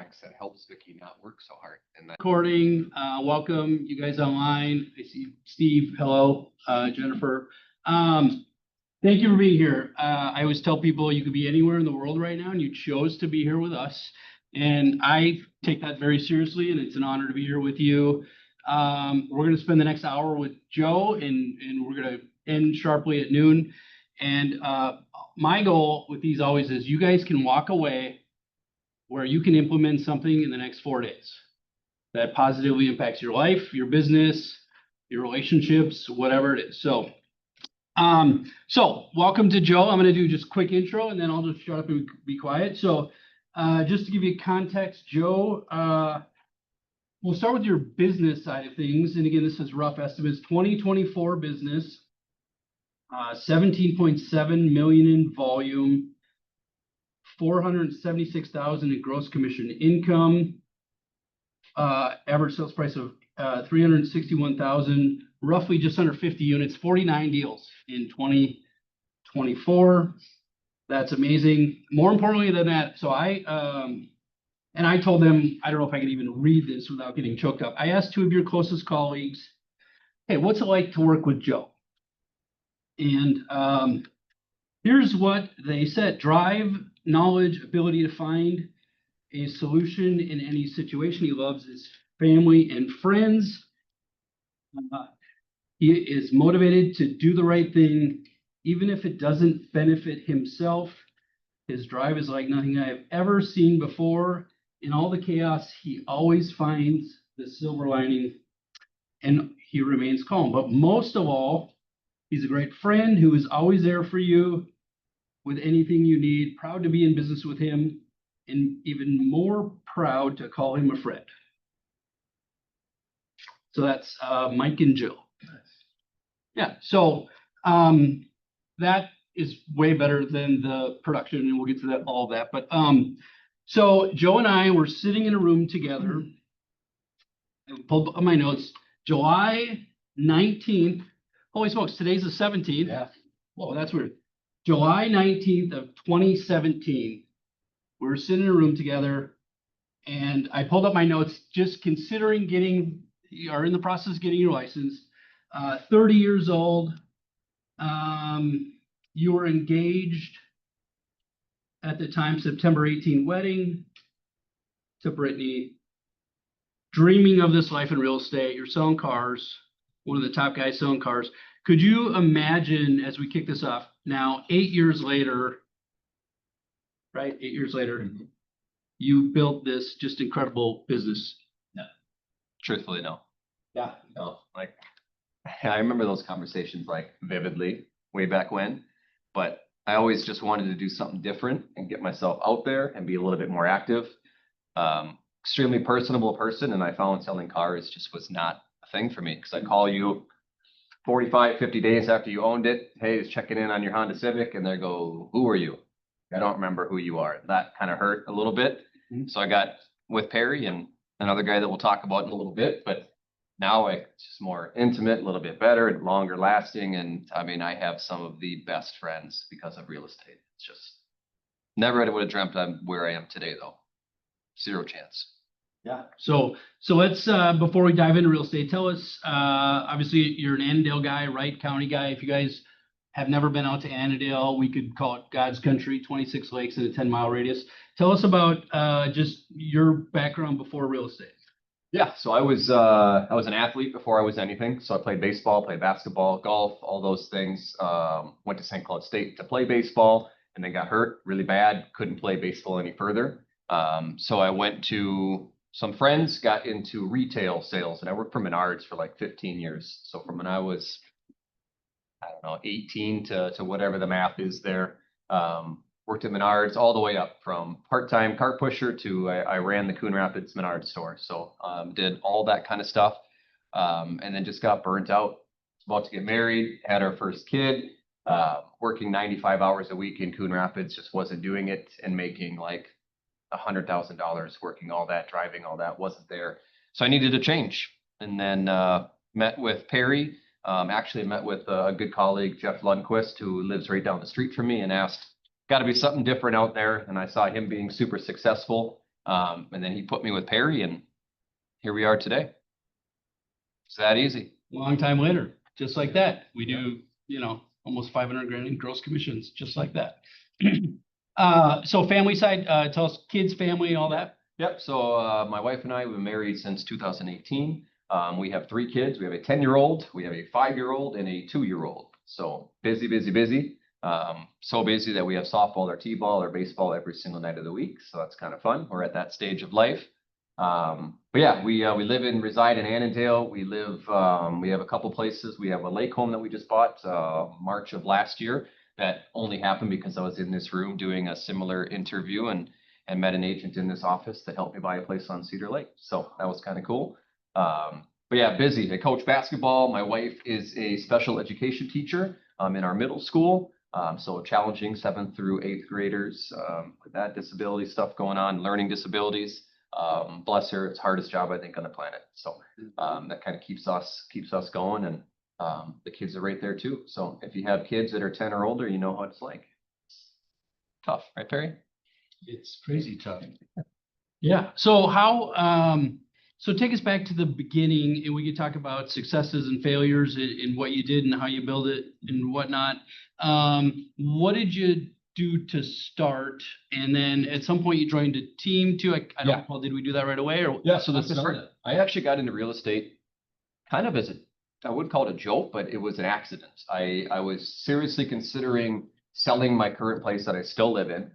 that helps Vicky not work so hard. And that Recording, welcome you guys online. I see Steve, hello, Jennifer. Thank you for being here. I always tell people you could be anywhere in the world right now and you chose to be here with us. And I take that very seriously and it's an honor to be here with you. We're going to spend the next hour with Joe and we're going to end sharply at noon. And my goal with these always is you guys can walk away where you can implement something in the next 4 days that positively impacts your life, your business, your relationships, whatever it is. So welcome to Joe. I'm going to do just a quick intro and then I'll just shut up and be quiet. So just to give you context, Joe, we'll start with your business side of things. And again, this is rough estimates, 2024 business, 17.7 million in volume, 476,000 in gross commission income, average sales price of 361,000, roughly just under 50 units, 49 deals in 2024. That's amazing. More importantly than that, so I told them, I don't know if I can even read this without getting choked up. I asked 2 of your closest colleagues, hey, what's it like to work with Joe? And here's what they said: drive, knowledge, ability to find a solution in any situation. He loves his family and friends. He is motivated to do the right thing, even if it doesn't benefit himself. His drive is like nothing I have ever seen before. In all the chaos, he always finds the silver lining and he remains calm. But most of all, he's a great friend who is always there for you with anything you need. Proud to be in business with him, and even more proud to call him a friend. So that's Mike and Jill. Yeah, so that is way better than the production, and we'll get to that, all of that. But so Joe and I were sitting in a room together. I pulled up my notes. July 19th. Holy smokes, today's the 17th. Yeah. Whoa, that's weird. July 19th of 2017. We were sitting in a room together, and I pulled up my notes, just considering getting, you are in the process of getting your license. 30 years old. You were engaged at the time, September 18 wedding to Brittany. Dreaming of this life in real estate. You're selling cars, one of the top guys selling cars. Could you imagine, as we kick this off, now 8 years later, right? 8 years later, you built this just incredible business. No. Truthfully, no. Yeah. No. Like, I remember those conversations like vividly way back when, but I always just wanted to do something different and get myself out there and be a little bit more active. Extremely personable person, and I found selling cars just was not a thing for me, because I call you 45, 50 days after you owned it. Hey, it's checking in on your Honda Civic, and they go, who are you? I don't remember who you are. That kind of hurt a little bit. So I got with Perry and another guy that we'll talk about in a little bit, but now it's just more intimate, a little bit better and longer lasting. And I mean, I have some of the best friends because of real estate. It's just never would have dreamt I'm where I am today, though. Zero chance. Yeah. So let's, before we dive into real estate, tell us, obviously you're an Annandale guy, Wright County guy. If you guys have never been out to Annandale, we could call it God's country, 26 lakes in a 10-mile radius. Tell us about just your background before real estate. Yeah, so I was an athlete before I was anything. So I played baseball, played basketball, golf, all those things. Went to St. Cloud State to play baseball, and then got hurt really bad. Couldn't play baseball any further. So I went to some friends, got into retail sales, and I worked for Menards for like 15 years. So from when I was, I don't know, 18 to whatever the math is there, worked at Menards all the way up from part-time cart pusher to I ran the Coon Rapids Menards store. So did all that kind of stuff, and then just got burnt out. About to get married, had our first kid, working 95 hours a week in Coon Rapids, just wasn't doing it, and making like $100,000 working all that, driving all that, wasn't there. So I needed a change, and then met with Perry. Actually met with a good colleague, Jeff Lundquist, who lives right down the street from me, and asked, got to be something different out there. And I saw him being super successful And then he put me with Perry, and here we are today. It's that easy. Long time later, just like that. We do, almost 500 grand in gross commissions, just like that. So family side, tell us kids, family, all that. Yep. So my wife and I have been married since 2018. We have 3 kids. We have a 10-year-old, we have a 5-year-old, and a 2-year-old. So busy, busy, busy. So busy that we have softball or t-ball or baseball every single night of the week. So that's kind of fun. We're at that stage of life. But yeah, we reside in Annandale. We have a couple places. We have a lake home that we just bought March of last year. That only happened because I was in this room doing a similar interview and met an agent in this office that helped me buy a place on Cedar Lake. So that was kind of cool. But yeah, busy. I coach basketball. My wife is a special education teacher in our middle school. So challenging 7th through 8th graders with that disability stuff going on, learning disabilities. Bless her, it's the hardest job I think on the planet. So that kind of keeps us going, and the kids are right there too. So if you have kids that are 10 or older, you know how it's like. It's tough, right, Perry? It's crazy tough. Yeah. So so take us back to the beginning, and we could talk about successes and failures and what you did and how you build it and whatnot. What did you do to start? And then at some point you joined a team too. I don't know, did we do that right away or? Yeah. So I actually got into real estate kind of as I would call it a joke, but it was an accident. I was seriously considering selling my current place that I still live in.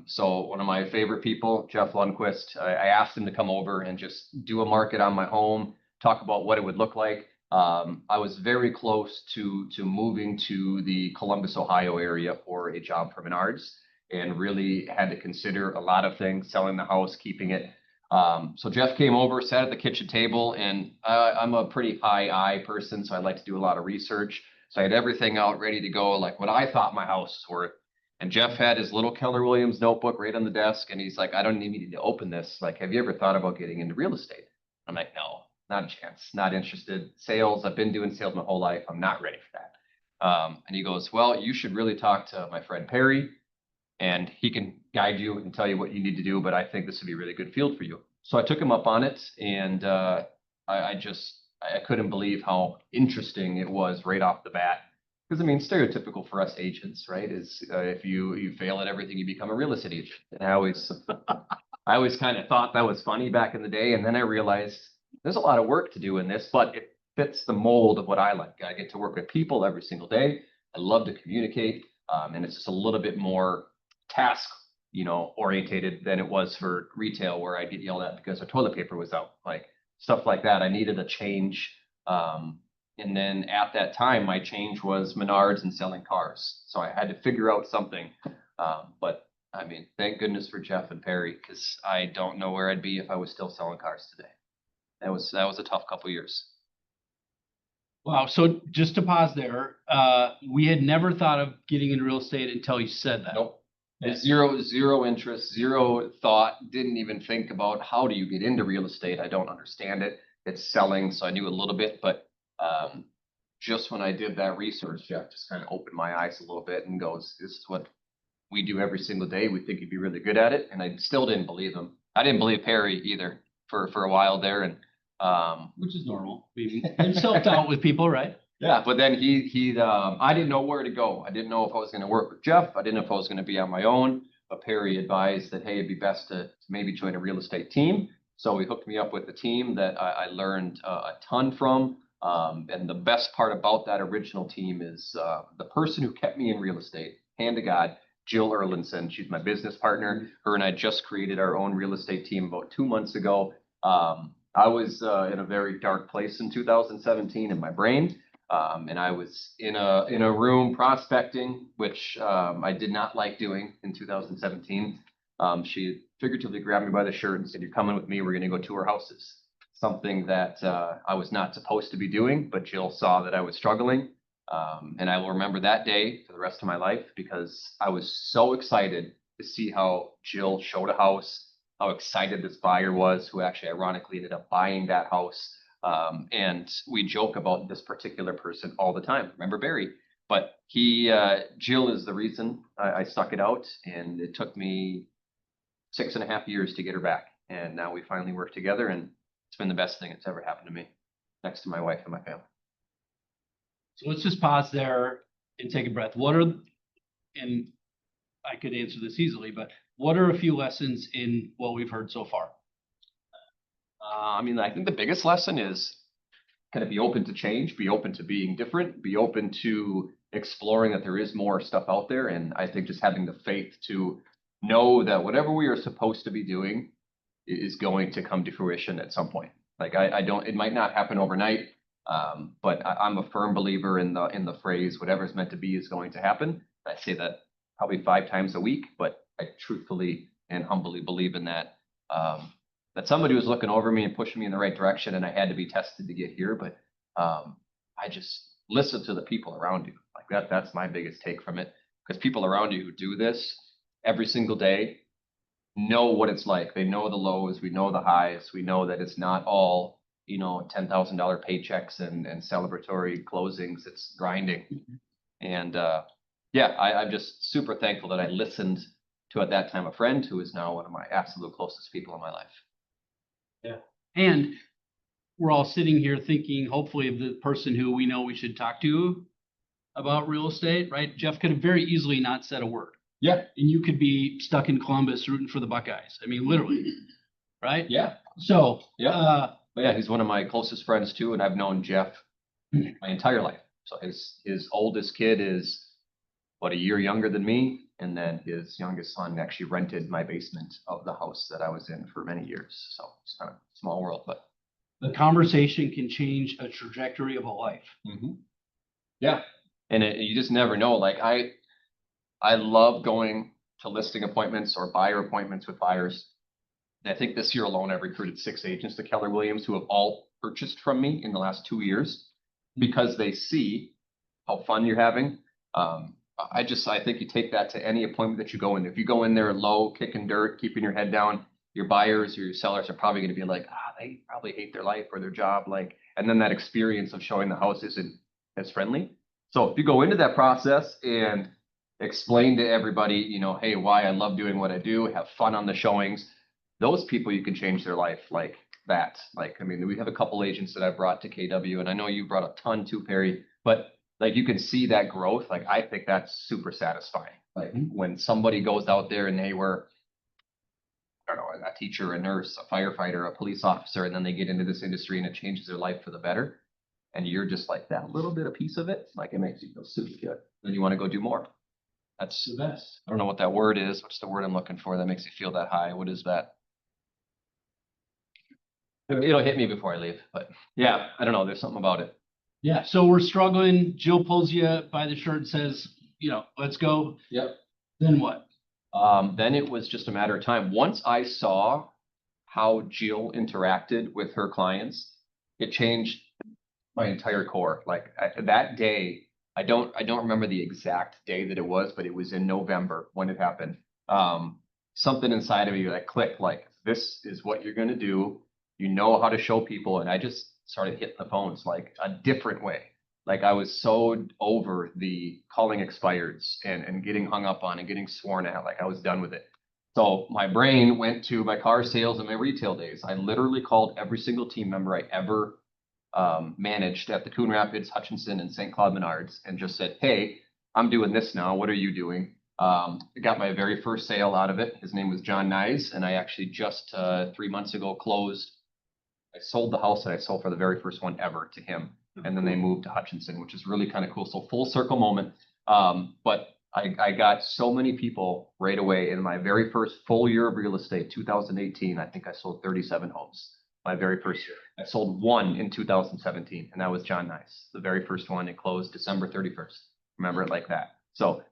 So one of my favorite people, Jeff Lundquist, I asked him to come over and just do a market on my home, talk about what it would look like. I was very close to moving to the Columbus, Ohio area for a job for Menards, and really had to consider a lot of things, selling the house, keeping it. So Jeff came over, sat at the kitchen table, and I'm a pretty high I person, so I like to do a lot of research. So I had everything out ready to go, like what I thought my house was worth. And Jeff had his little Keller Williams notebook right on the desk, and he's like, I don't even need to open this. Like, have you ever thought about getting into real estate? I'm like, no, not a chance, not interested. Sales, I've been doing sales my whole life. I'm not ready for that. And he goes, well, you should really talk to my friend Perry, and he can guide you and tell you what you need to do, but I think this would be a really good field for you. So I took him up on it, and I couldn't believe how interesting it was right off the bat. Because I mean, stereotypical for us agents, right, is if you fail at everything, you become a real estate agent. And I always kind of thought that was funny back in the day, and then I realized there's a lot of work to do in this, but it fits the mold of what I like. I get to work with people every single day. I love to communicate, and it's just a little bit more task, orientated than it was for retail, where I'd get yelled at because the toilet paper was out, like stuff like that. I needed a change. And then at that time, my change was Menards and selling cars. So I had to figure out something. But I mean, thank goodness for Jeff and Perry, because I don't know where I'd be if I was still selling cars today. That was a tough couple years. Wow. So just to pause there, we had never thought of getting into real estate until you said that. Nope. Zero interest, zero thought, didn't even think about how do you get into real estate. I don't understand it. It's selling, so I knew a little bit, but just when I did that research, Jeff just kind of opened my eyes a little bit and goes, this is what we do every single day. We think you'd be really good at it. And I still didn't believe him. I didn't believe Perry either for a while there. And which is normal. I'm self-doubt with people, right? Yeah, but then I didn't know where to go. I didn't know if I was going to work with Jeff. I didn't know if I was going to be on my own. But Perry advised that, hey, it'd be best to maybe join a real estate team. So he hooked me up with a team that I learned a ton from. And the best part about that original team is the person who kept me in real estate, hand to God, Jill Erlinson. She's my business partner. Her and I just created our own real estate team about 2 months ago. I was in a very dark place in 2017 in my brain. And I was in a room prospecting, which I did not like doing in 2017. She figuratively grabbed me by the shirt and said, "You're coming with me. We're going to go tour houses." Something that I was not supposed to be doing, but Jill saw that I was struggling. And I will remember that day for the rest of my life, because I was so excited to see how Jill showed a house, how excited this buyer was, who actually ironically ended up buying that house. And we joke about this particular person all the time. Remember Barry? But Jill is the reason I stuck it out. And it took me 6.5 years to get her back. And now we finally work together, and it's been the best thing that's ever happened to me, next to my wife and my family. So let's just pause there and take a breath. And I could answer this easily, but what are a few lessons in what we've heard so far? I mean, I think the biggest lesson is kind of be open to change, be open to being different, be open to exploring that there is more stuff out there. And I think just having the faith to know that whatever we are supposed to be doing is going to come to fruition at some point. Like I don't, it might not happen overnight, but I'm a firm believer in the phrase, whatever's meant to be is going to happen. I say that probably 5 times a week, but I truthfully and humbly believe in that. That somebody was looking over me and pushing me in the right direction, and I had to be tested to get here. But I just listen to the people around you. Like that's my biggest take from it, because people around you who do this every single day know what it's like. They know the lows, we know the highs, we know that it's not all, $10,000 paychecks and celebratory closings. It's grinding. And yeah, I'm just super thankful that I listened to, at that time, a friend who is now one of my absolute closest people in my life. Yeah. And we're all sitting here thinking, hopefully, of the person who we know we should talk to about real estate, right? Jeff could have very easily not said a word. Yeah. And you could be stuck in Columbus rooting for the Buckeyes. I mean, literally, right? Yeah. So, yeah. But yeah, he's one of my closest friends too, and I've known Jeff my entire life. So his oldest kid is about a year younger than me, and then his youngest son actually rented my basement of the house that I was in for many years. So it's kind of a small world, but the conversation can change a trajectory of a life. Mm-hmm. Yeah, and you just never know. Like I love going to listing appointments or buyer appointments with buyers. And I think this year alone, I've recruited 6 agents to Keller Williams who have all purchased from me in the last 2 years because they see how fun you're having. I think you take that to any appointment that you go in. If you go in there low, kicking dirt, keeping your head down, your buyers or your sellers are probably going to be like, they probably hate their life or their job. And then that experience of showing the house isn't as friendly. So if you go into that process and explain to everybody, hey, why I love doing what I do, have fun on the showings, those people, you can change their life like that. We have a couple agents that I brought to KW, and I know you brought a ton too, Perry, but you can see that growth. I think that's super satisfying. When somebody goes out there and they were, I don't know, a teacher, a nurse, a firefighter, a police officer, and then they get into this industry and it changes their life for the better. And you're just like that little bit of piece of it, it makes you feel super good. Then you want to go do more. That's the best. I don't know what that word is. What's the word I'm looking for that makes you feel that high? What is that? It'll hit me before I leave, but yeah, I don't know. There's something about it. Yeah. So we're struggling. Jill pulls you by the shirt and says, let's go. Yep. Then what? Then it was just a matter of time. Once I saw how Jill interacted with her clients, it changed my entire core. That day, I don't remember the exact day that it was, but it was in November when it happened. Something inside of me that clicked, this is what you're going to do. You know how to show people. And I just started hitting the phones a different way. I was so over the calling expireds and getting hung up on and getting sworn at. I was done with it. So my brain went to my car sales and my retail days. I literally called every single team member I ever managed at the Coon Rapids, Hutchinson, and St. Cloud Menards and just said, hey, I'm doing this now. What are you doing? I got my very first sale out of it. His name was John Nyes, and I actually just 3 months ago closed. I sold the house that I sold for the very first one ever to him. And then they moved to Hutchinson, which is really kind of cool. So full circle moment. But I got so many people right away in my very first full year of real estate, 2018. I think I sold 37 homes my very first year. I sold one in 2017, and that was John Nyes, the very first one. It closed December 31st. Remember it like that. So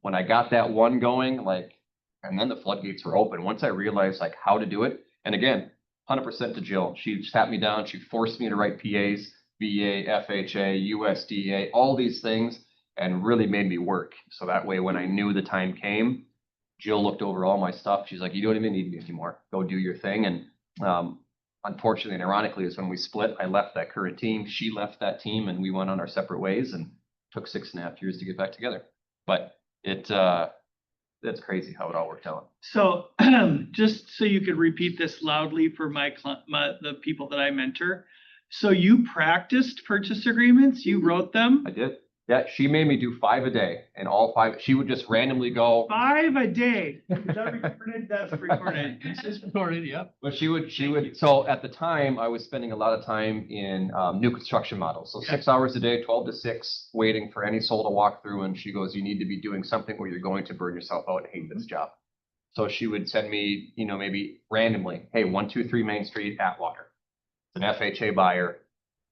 when I got that one going, and then the floodgates were open. Once I realized how to do it, and again, 100% to Jill. She sat me down. She forced me to write PAs, VA, FHA, USDA, all these things, and really made me work. So that way, when I knew the time came, Jill looked over all my stuff. She's like, you don't even need me anymore. Go do your thing. And unfortunately and ironically is when we split, I left that current team. She left that team, and we went on our separate ways, and took 6.5 years to get back together. But the That's crazy how it all worked out. So just so you could repeat this loudly for the people that I mentor. So you practiced purchase agreements? You wrote them? I did. Yeah, she made me do 5 a day, and all 5, she would just randomly go. 5 a day. Is that recorded? That's recorded. This is recorded, yep. But she would, so at the time, I was spending a lot of time in new construction models. So Yeah. 6 hours a day, 12 to 6, waiting for any soul to walk through. And she goes, you need to be doing something where you're going to burn yourself out and hate this job. So she would send me, maybe randomly, hey, 123 Main Street, Atwater. It's an FHA buyer.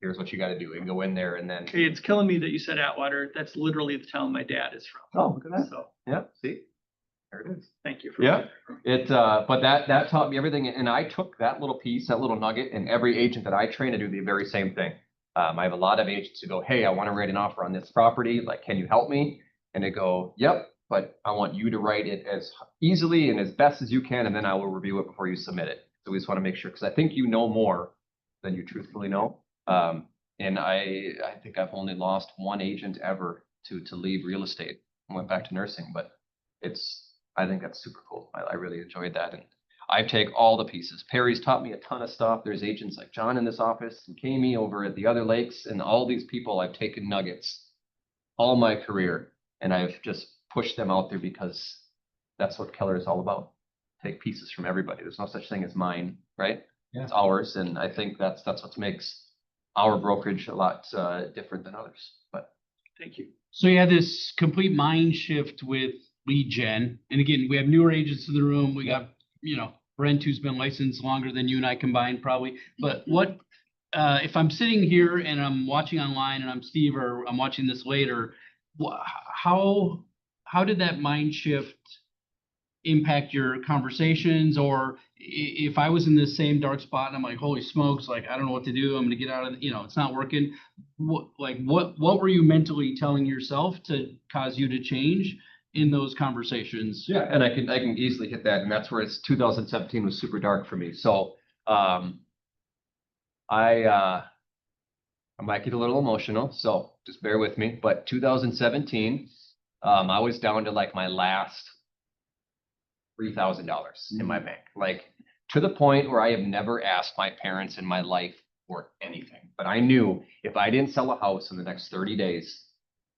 Here's what you got to do. And go in there and then. Okay, it's killing me that you said Atwater. That's literally the town my dad is from. Oh, look at that. So Yeah, see? There it is. thank you for Yeah. But that taught me everything. And I took that little piece, that little nugget, and every agent that I train to do the very same thing. I have a lot of agents who go, hey, I want to write an offer on this property. Like, can you help me? And they go, yep, but I want you to write it as easily and as best as you can, and then I will review it before you submit it. So we just want to make sure, because I think you know more than you truthfully know. And I think I've only lost one agent ever to leave real estate and went back to nursing, but I think that's super cool. I really enjoyed that. And I take all the pieces. Perry's taught me a ton of stuff. There's agents like John in this office and Kami over at the other lakes, and all these people I've taken nuggets all my career, and I've just pushed them out there because that's what Keller is all about. Take pieces from everybody. There's no such thing as mine, right? Yeah. It's ours, and I think that's what makes our brokerage a lot different than others. But thank you. So you had this complete mind shift with lead gen. And again, we have newer agents in the room. We got, Brent, who's been licensed longer than you and I combined probably. But what, if I'm sitting here and I'm watching online and I'm Steve, or I'm watching this later, how did that mind shift impact your conversations? Or if I was in the same dark spot and I'm like, holy smokes, like, I don't know what to do. I'm going to get out of, it's not working. What were you mentally telling yourself to cause you to change in those conversations? yeah, and I can easily hit that. And that's where 2017 was super dark for me. So, I might get a little emotional, so just bear with me. But 2017, I was down to like my last $3,000 in my bank, like to the point where I have never asked my parents in my life for anything. But I knew if I didn't sell a house in the next 30 days,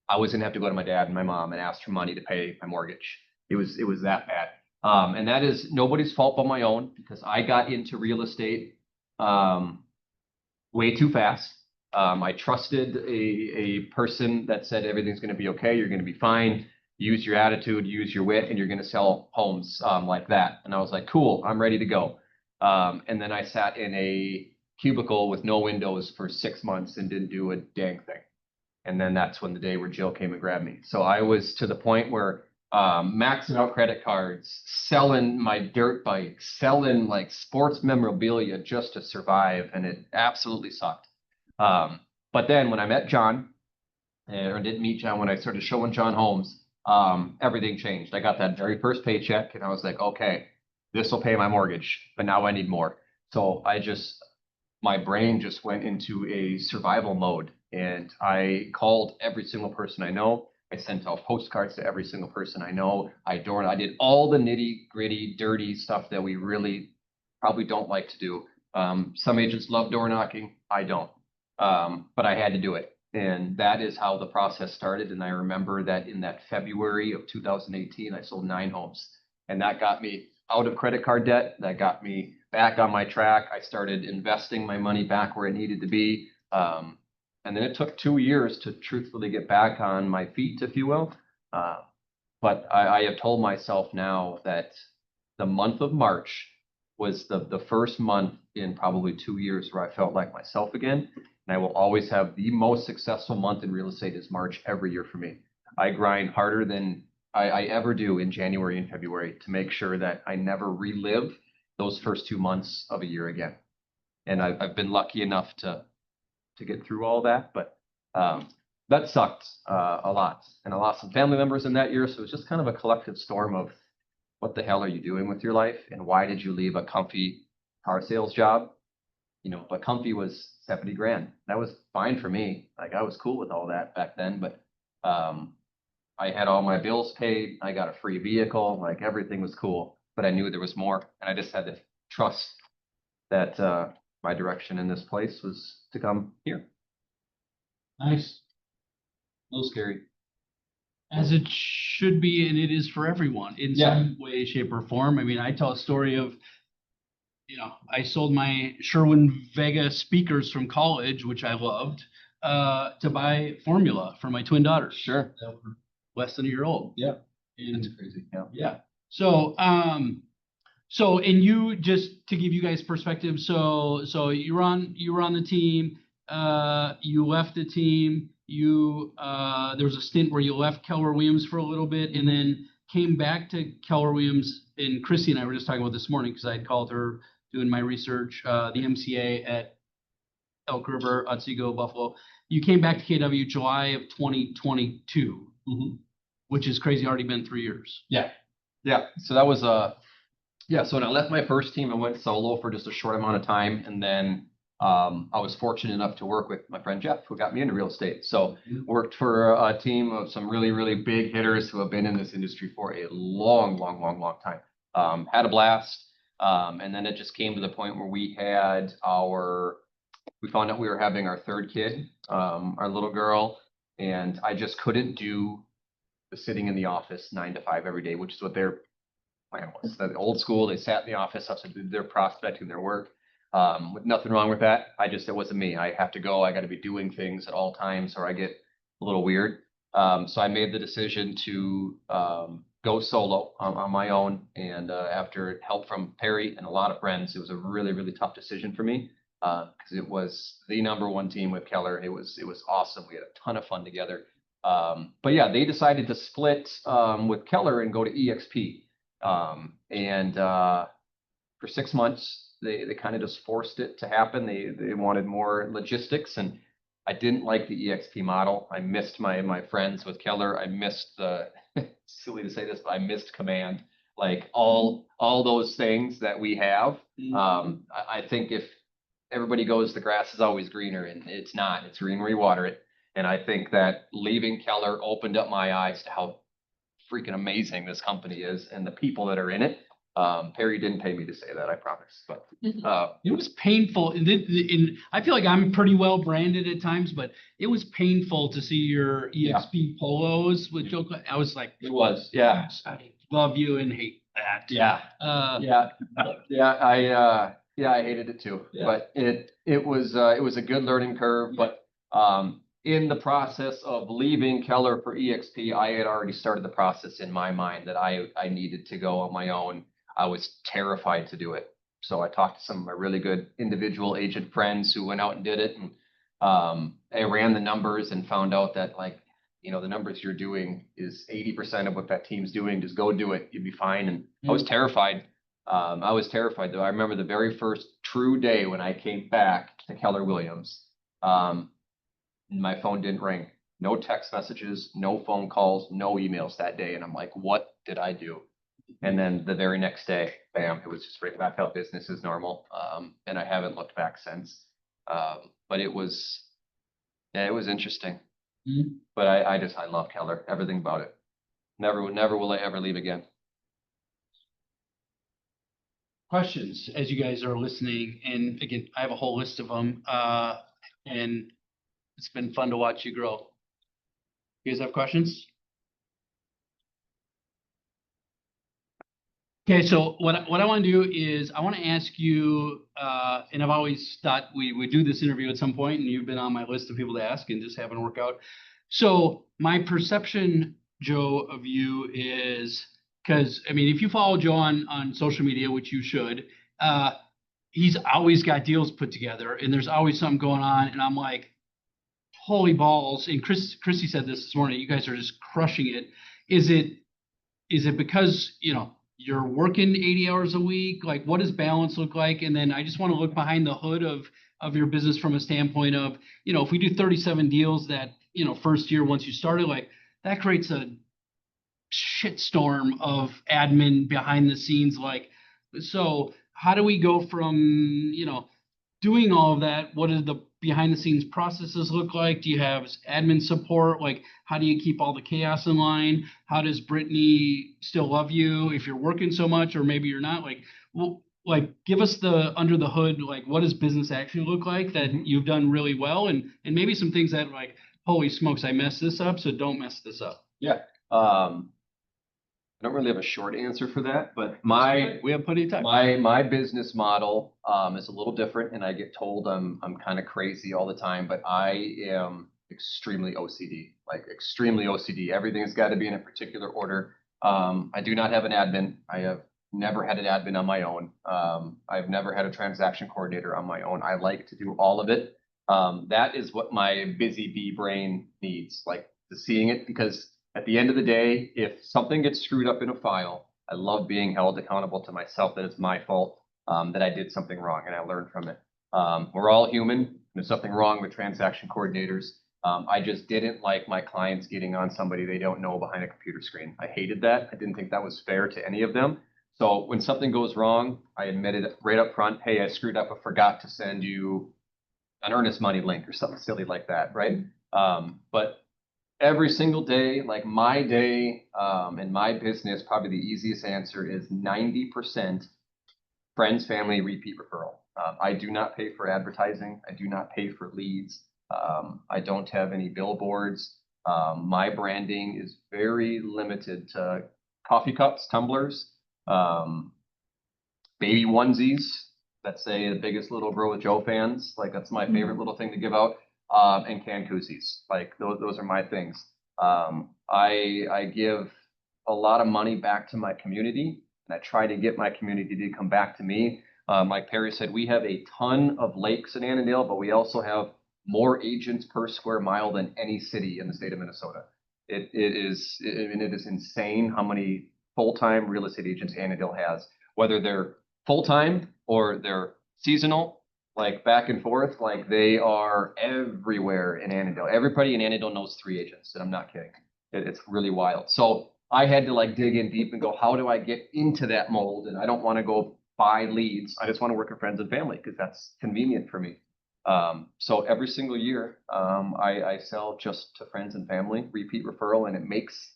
I was gonna have to go to my dad and my mom and ask for money to pay my mortgage. It was that bad. And that is nobody's fault but my own, because I got into real estate way too fast. I trusted a person that said everything's going to be okay, you're going to be fine, use your attitude, use your wit, and you're going to sell homes like that. And I was like, cool, I'm ready to go. And then I sat in a cubicle with no windows for 6 months and didn't do a dang thing. And then that's when the day where Jill came and grabbed me. So I was to the point where maxing out credit cards, selling my dirt bike, selling like sports memorabilia just to survive. And it absolutely sucked. But then when I met John, or didn't meet John, when I started showing John homes, everything changed. I got that very first paycheck and I was like, okay, this will pay my mortgage, but now I need more. So my brain just went into a survival mode, and I called every single person I know. I sent out postcards to every single person I know. I did all the nitty gritty, dirty stuff that we really probably don't like to do. Some agents love door knocking. I don't. But I had to do it. And that is how the process started. And I remember that in that February of 2018, I sold 9 homes, and that got me out of credit card debt. That got me back on my track. I started investing my money back where it needed to be. And then it took 2 years to truthfully get back on my feet, if you will. But I have told myself now that the month of March was the first month in probably 2 years where I felt like myself again. And I will always have the most successful month in real estate is March every year for me. I grind harder than I ever do in January and February to make sure that I never relive those first 2 months of a year again. And I've been lucky enough to get through all that, but that sucked a lot. And I lost some family members in that year. So it was just kind of a collective storm of what the hell are you doing with your life? And why did you leave a comfy car sales job? But comfy was 70 grand. That was fine for me. Like, I was cool with all that back then, but I had all my bills paid. I got a free vehicle. Like everything was cool, but I knew there was more, and I just had to trust that my direction in this place was to come here. Nice. A little scary. As it should be, and it is for everyone in Yeah. some way, shape, or form. I mean, I tell a story of, I sold my Sherwin-Vega speakers from college, which I loved, to buy formula for my twin daughters. Sure. That were less than a year old. Yeah. And That's crazy. Yeah. yeah. So, and you, just to give you guys perspective, so you were on the team, you left the team, there was a stint where you left Keller Williams for a little bit and then came back to Keller Williams, and Chrissy and I were just talking about this morning because I had called her doing my research, the MCA at Elk River, Otsego, Buffalo. You came back to KW July of 2022, which is crazy, already been 3 years. Yeah. Yeah. So that was yeah. So when I left my first team, I went solo for just a short amount of time, and then I was fortunate enough to work with my friend Jeff, who got me into real estate. So worked for a team of some really, really big hitters who have been in this industry for a long time. Had a blast. And then it just came to the point where we found out we were having our third kid, our little girl, and I just couldn't do the sitting in the office 9 to 5 every day, which is what their plan was. The old school, they sat in the office, did their prospecting, their work. With nothing wrong with that. It wasn't me. I have to go. I got to be doing things at all times, or I get a little weird. So I made the decision to go solo on my own. And after help from Perry and a lot of friends, it was a really, really tough decision for me because it was the #1 team with Keller. It was awesome. We had a ton of fun together. But yeah, they decided to split with Keller and go to EXP. And for 6 months, they kind of just forced it to happen. They wanted more logistics, and I didn't like the EXP model. I missed my friends with Keller. I missed the silly to say this, but I missed command, like all those things that we have. I think if everybody goes, the grass is always greener, and it's not. It's green where you water it. And I think that leaving Keller opened up my eyes to how freaking amazing this company is and the people that are in it. Perry didn't pay me to say that, I promise. But it was painful. And I feel like I'm pretty well branded at times, but it was painful to see your EXP polos with Joe. I was like, it was, yeah. I love you and hate that. Yeah. I hated it too. Yeah. But it was a good learning curve. Yeah. But in the process of leaving Keller for EXP, I had already started the process in my mind that I needed to go on my own. I was terrified to do it. So I talked to some of my really good individual agent friends who went out and did it. And I ran the numbers and found out that the numbers you're doing is 80% of what that team's doing. Just go do it. You'd be fine. And I was terrified. Though. I remember the very first true day when I came back to Keller Williams. My phone didn't ring. No text messages, no phone calls, no emails that day. And I'm like, what did I do? And then the very next day, bam, it was just right back how business is normal. And I haven't looked back since. But it was interesting. But I love Keller, everything about it. Never will I ever leave again. Questions as you guys are listening. And again, I have a whole list of them. And it's been fun to watch you grow. You guys have questions? Okay, so what I want to do is I want to ask you, and I've always thought we would do this interview at some point, and you've been on my list of people to ask and just haven't worked out. So my perception, Joe, of you is, because I mean, if you follow Joe on social media, which you should, he's always got deals put together, and there's always something going on, and I'm like, holy balls. And Chrissy said this morning, you guys are just crushing it. Is it because, you're working 80 hours a week? Like, what does balance look like? And then I just want to look behind the hood of your business from a standpoint of, if we do 37 deals that, first year, once you started, like that creates a shitstorm of admin behind the scenes. Like, so how do we go from, doing all of that? What is the behind the scenes processes look like? Do you have admin support? Like, how do you keep all the chaos in line? How does Brittany still love you if you're working so much, or maybe you're not? Like, well, like, give us the under the hood, like, what does business actually look like that you've done really well, and maybe some things that like, holy smokes, I messed this up, so don't mess this up. Yeah. I don't really have a short answer for that, but We have plenty of time. my business model is a little different, and I get told I'm kind of crazy all the time, but I am extremely OCD, like extremely OCD. Everything's got to be in a particular order. I do not have an admin. I have never had an admin on my own. I've never had a transaction coordinator on my own. I like to do all of it. That is what my busy bee brain needs, like seeing it, because at the end of the day, if something gets screwed up in a file, I love being held accountable to myself that it's my fault, that I did something wrong and I learned from it. We're all human. There's something wrong with transaction coordinators. I just didn't like my clients getting on somebody they don't know behind a computer screen. I hated that. I didn't think that was fair to any of them. So when something goes wrong, I admitted it right up front. Hey, I screwed up. I forgot to send you an earnest money link or something silly like that, right? But every single day, like my day in my business, probably the easiest answer is 90% friends, family, repeat referral. I do not pay for advertising. I do not pay for leads. I don't have any billboards. My branding is very limited to coffee cups, tumblers, baby onesies that say the biggest little Grow with Joe fans. Like that's my favorite little thing to give out. And canned koozies. Like those are my things. I give a lot of money back to my community, and I try to get my community to come back to me. Like Perry said, we have a ton of lakes in Annandale, but we also have more agents per square mile than any city in the state of Minnesota. It is insane how many full-time real estate agents Annandale has, whether they're full-time or they're seasonal, like back and forth, like they are everywhere in Annandale. Everybody in Annandale knows 3 agents, and I'm not kidding. It's really wild. So I had to like dig in deep and go, how do I get into that mold? And I don't want to go buy leads. I just want to work with friends and family because that's convenient for me. So every single year, I sell just to friends and family, repeat referral, and it makes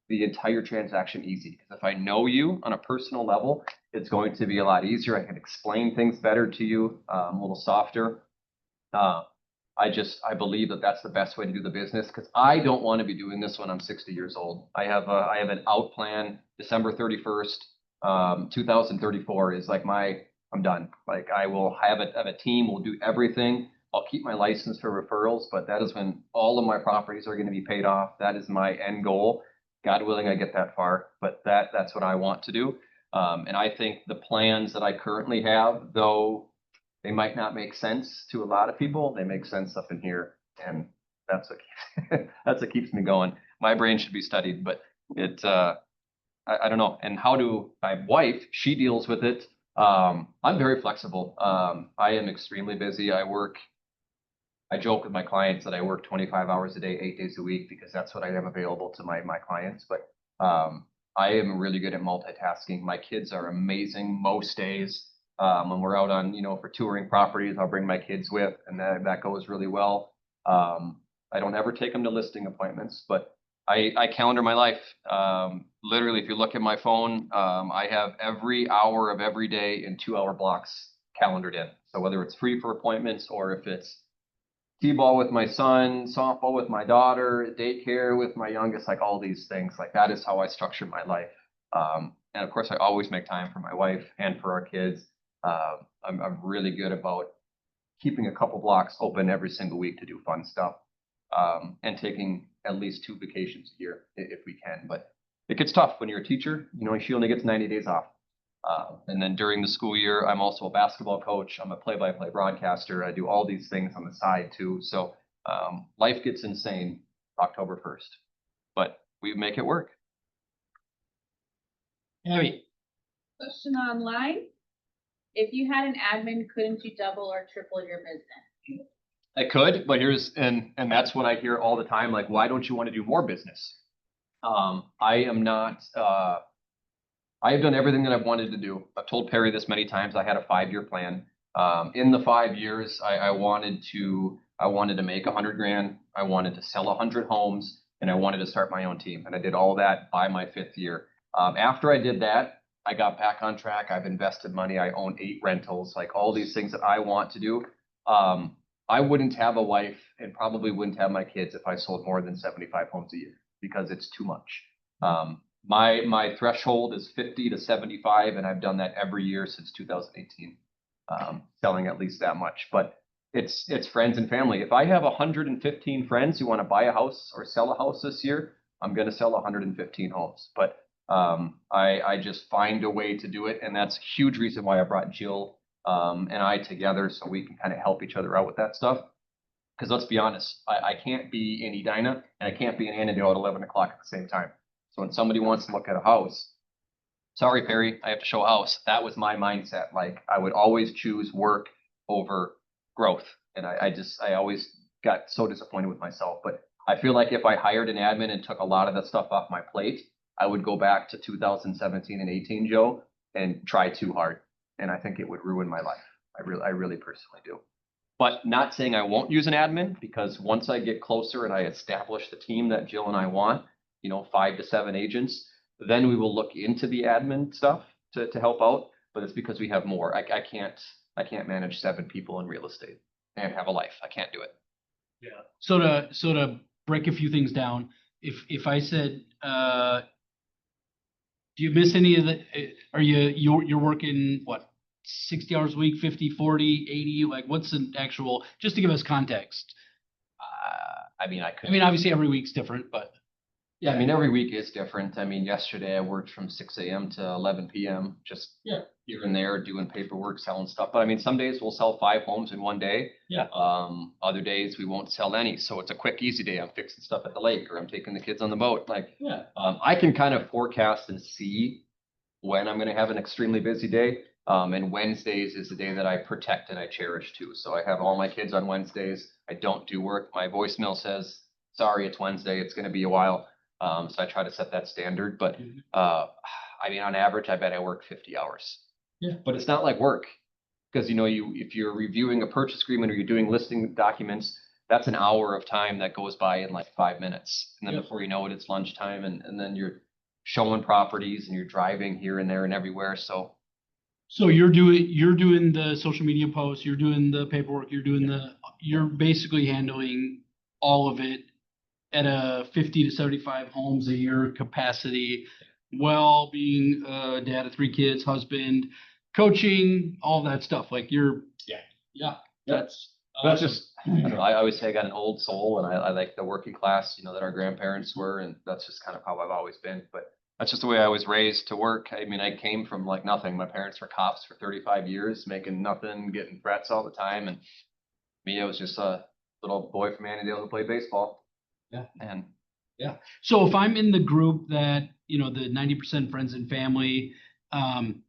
the entire transaction easy. Because if I know you on a personal level, it's going to be a lot easier. I can explain things better to you, a little softer. I believe that that's the best way to do the business because I don't want to be doing this when I'm 60 years old. I have an out plan. December 31st, 2034 is like I'm done. Like I will have a team. We'll do everything. I'll keep my license for referrals, but that is when all of my properties are going to be paid off. That is my end goal. God willing, I get that far, but that's what I want to do. And I think the plans that I currently have, though they might not make sense to a lot of people, they make sense up in here. And that's what keeps me going. My brain should be studied, but I don't know. And how do my wife, she deals with it. I'm very flexible. I am extremely busy. I joke with my clients that I work 25 hours a day, 8 days a week, because that's what I have available to my clients. But I am really good at multitasking. My kids are amazing most days. When we're out on, for touring properties, I'll bring my kids with, and that goes really well. I don't ever take them to listing appointments, but I calendar my life. Literally, if you look at my phone, I have every hour of every day in 2-hour blocks calendared in. So whether it's free for appointments or if it's T-ball with my son, softball with my daughter, daycare with my youngest, like all these things, like that is how I structure my life. And of course, I always make time for my wife and for our kids. I'm really good about keeping a couple blocks open every single week to do fun stuff, and taking at least 2 vacations a year if we can. But it gets tough when you're a teacher. She only gets 90 days off. And then during the school year, I'm also a basketball coach. I'm a play-by-play broadcaster. I do all these things on the side too. So life gets insane October 1st, but we make it work. Abby. Question online. If you had an admin, couldn't you double or triple your business? I could, but and that's what I hear all the time. Like, why don't you want to do more business? I am not, I have done everything that I've wanted to do. I've told Perry this many times. I had a 5-year plan. In the 5 years, I wanted to make 100 grand. I wanted to sell 100 homes, and I wanted to start my own team. And I did all that by my 5th year. After I did that, I got back on track. I've invested money. I own 8 rentals, like all these things that I want to do. I wouldn't have a wife and probably wouldn't have my kids if I sold more than 75 homes a year because it's too much. My threshold is 50 to 75, and I've done that every year since 2018. Selling at least that much, but it's friends and family. If I have 115 friends who want to buy a house or sell a house this year, I'm going to sell 115 homes. But I just find a way to do it, and that's a huge reason why I brought Jill and I together so we can kind of help each other out with that stuff. Because let's be honest, I can't be in Edina and I can't be in Annandale at 11 o'clock at the same time. So when somebody wants to look at a house, sorry, Perry, I have to show a house. That was my mindset. Like I would always choose work over growth. And I always got so disappointed with myself. But I feel like if I hired an admin and took a lot of that stuff off my plate, I would go back to 2017 and 18, Joe, and try too hard. And I think it would ruin my life. I really personally do. But not saying I won't use an admin, because once I get closer and I establish the team that Jill and I want, 5 to 7 agents, then we will look into the admin stuff to help out. But it's because we have more. I can't manage 7 people in real estate and have a life. I can't do it. Yeah. So to break a few things down, if I said, do you miss any of the, are you're working what, 60 hours a week, 50, 40, 80, like what's an actual, just to give us context? I mean, Obviously every week's different, but. Yeah, I mean, every week is different. I mean, yesterday I worked from 6 a.m. to 11 p.m. just here and there doing paperwork, selling stuff. But I mean, some days we'll sell 5 homes in one day. Yeah. Other days we won't sell any. So it's a quick, easy day. I'm fixing stuff at the lake or I'm taking the kids on the boat. Like, I can kind of forecast and see when I'm going to have an extremely busy day. And Wednesdays is the day that I protect and I cherish too. So I have all my kids on Wednesdays. I don't do work. My voicemail says, sorry, it's Wednesday. It's going to be a while. So I try to set that standard, but I mean, on average, I bet I work 50 hours. Yeah. But it's not like work, because if you're reviewing a purchase agreement or you're doing listing documents, that's an hour of time that goes by in like 5 minutes, and then before you know it, it's lunchtime, and then you're showing properties and you're driving here and there and everywhere. So you're doing the social media posts, you're doing the paperwork, you're basically handling all of it at a 50 to 75 homes a year capacity, while being a dad of 3 kids, husband, coaching, all that stuff. Like that's just, I don't know, I always say I got an old soul, and I like the working class, that our grandparents were, and that's just kind of how I've always been. But that's just the way I was raised to work. I mean, I came from like nothing. My parents were cops for 35 years, making nothing, getting threats all the time. And me, I was just a little boy from Annandale who played baseball. Yeah. And so if I'm in the group that, the 90% friends and family, am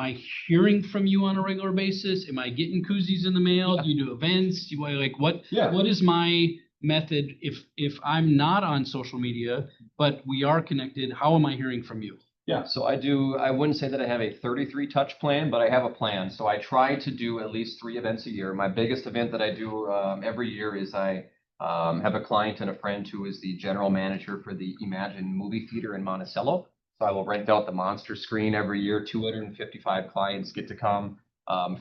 I hearing from you on a regular basis? Am I getting koozies in the mail? Do you do events? What is my method if I'm not on social media, but we are connected? How am I hearing from you? Yeah, so I wouldn't say that I have a 33 touch plan, but I have a plan. So I try to do at least 3 events a year. My biggest event that I do every year is I have a client and a friend who is the general manager for the Imagine movie theater in Monticello. So I will rent out the monster screen every year. 255 clients get to come,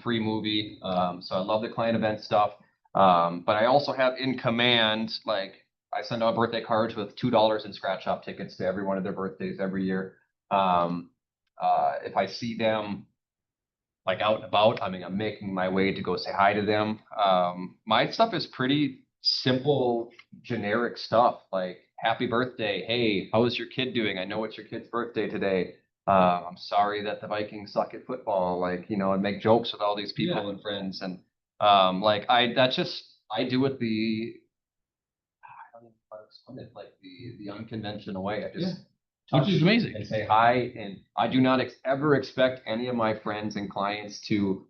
free movie. So I love the client event stuff. But I also have in command, like I send out birthday cards with $2 in scratch off tickets to every one of their birthdays every year. If I see them like out and about, I mean, I'm making my way to go say hi to them. My stuff is pretty simple, generic stuff like happy birthday. Hey, how is your kid doing? I know it's your kid's birthday today. I'm sorry that the Vikings suck at football. Like, and make jokes with all these people and friends. And I do it I don't know how to explain it, like the unconventional way. I just Which is amazing. And say hi. And I do not ever expect any of my friends and clients to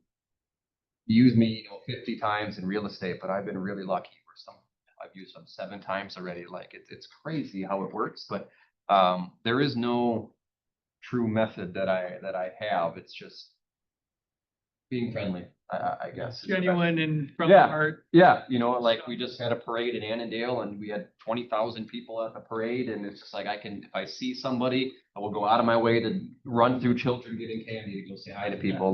use me, 50 times in real estate, but I've been really lucky for some. I've used them 7 times already. Like it's crazy how it works, but there is no true method that I have. It's just being friendly, I guess. is the best. Genuine and from the Yeah. heart. Yeah, you know, like we just had a parade in Annandale and we had 20,000 people at the parade, and it's just like if I see somebody, I will go out of my way to run through children getting candy to go say hi to people,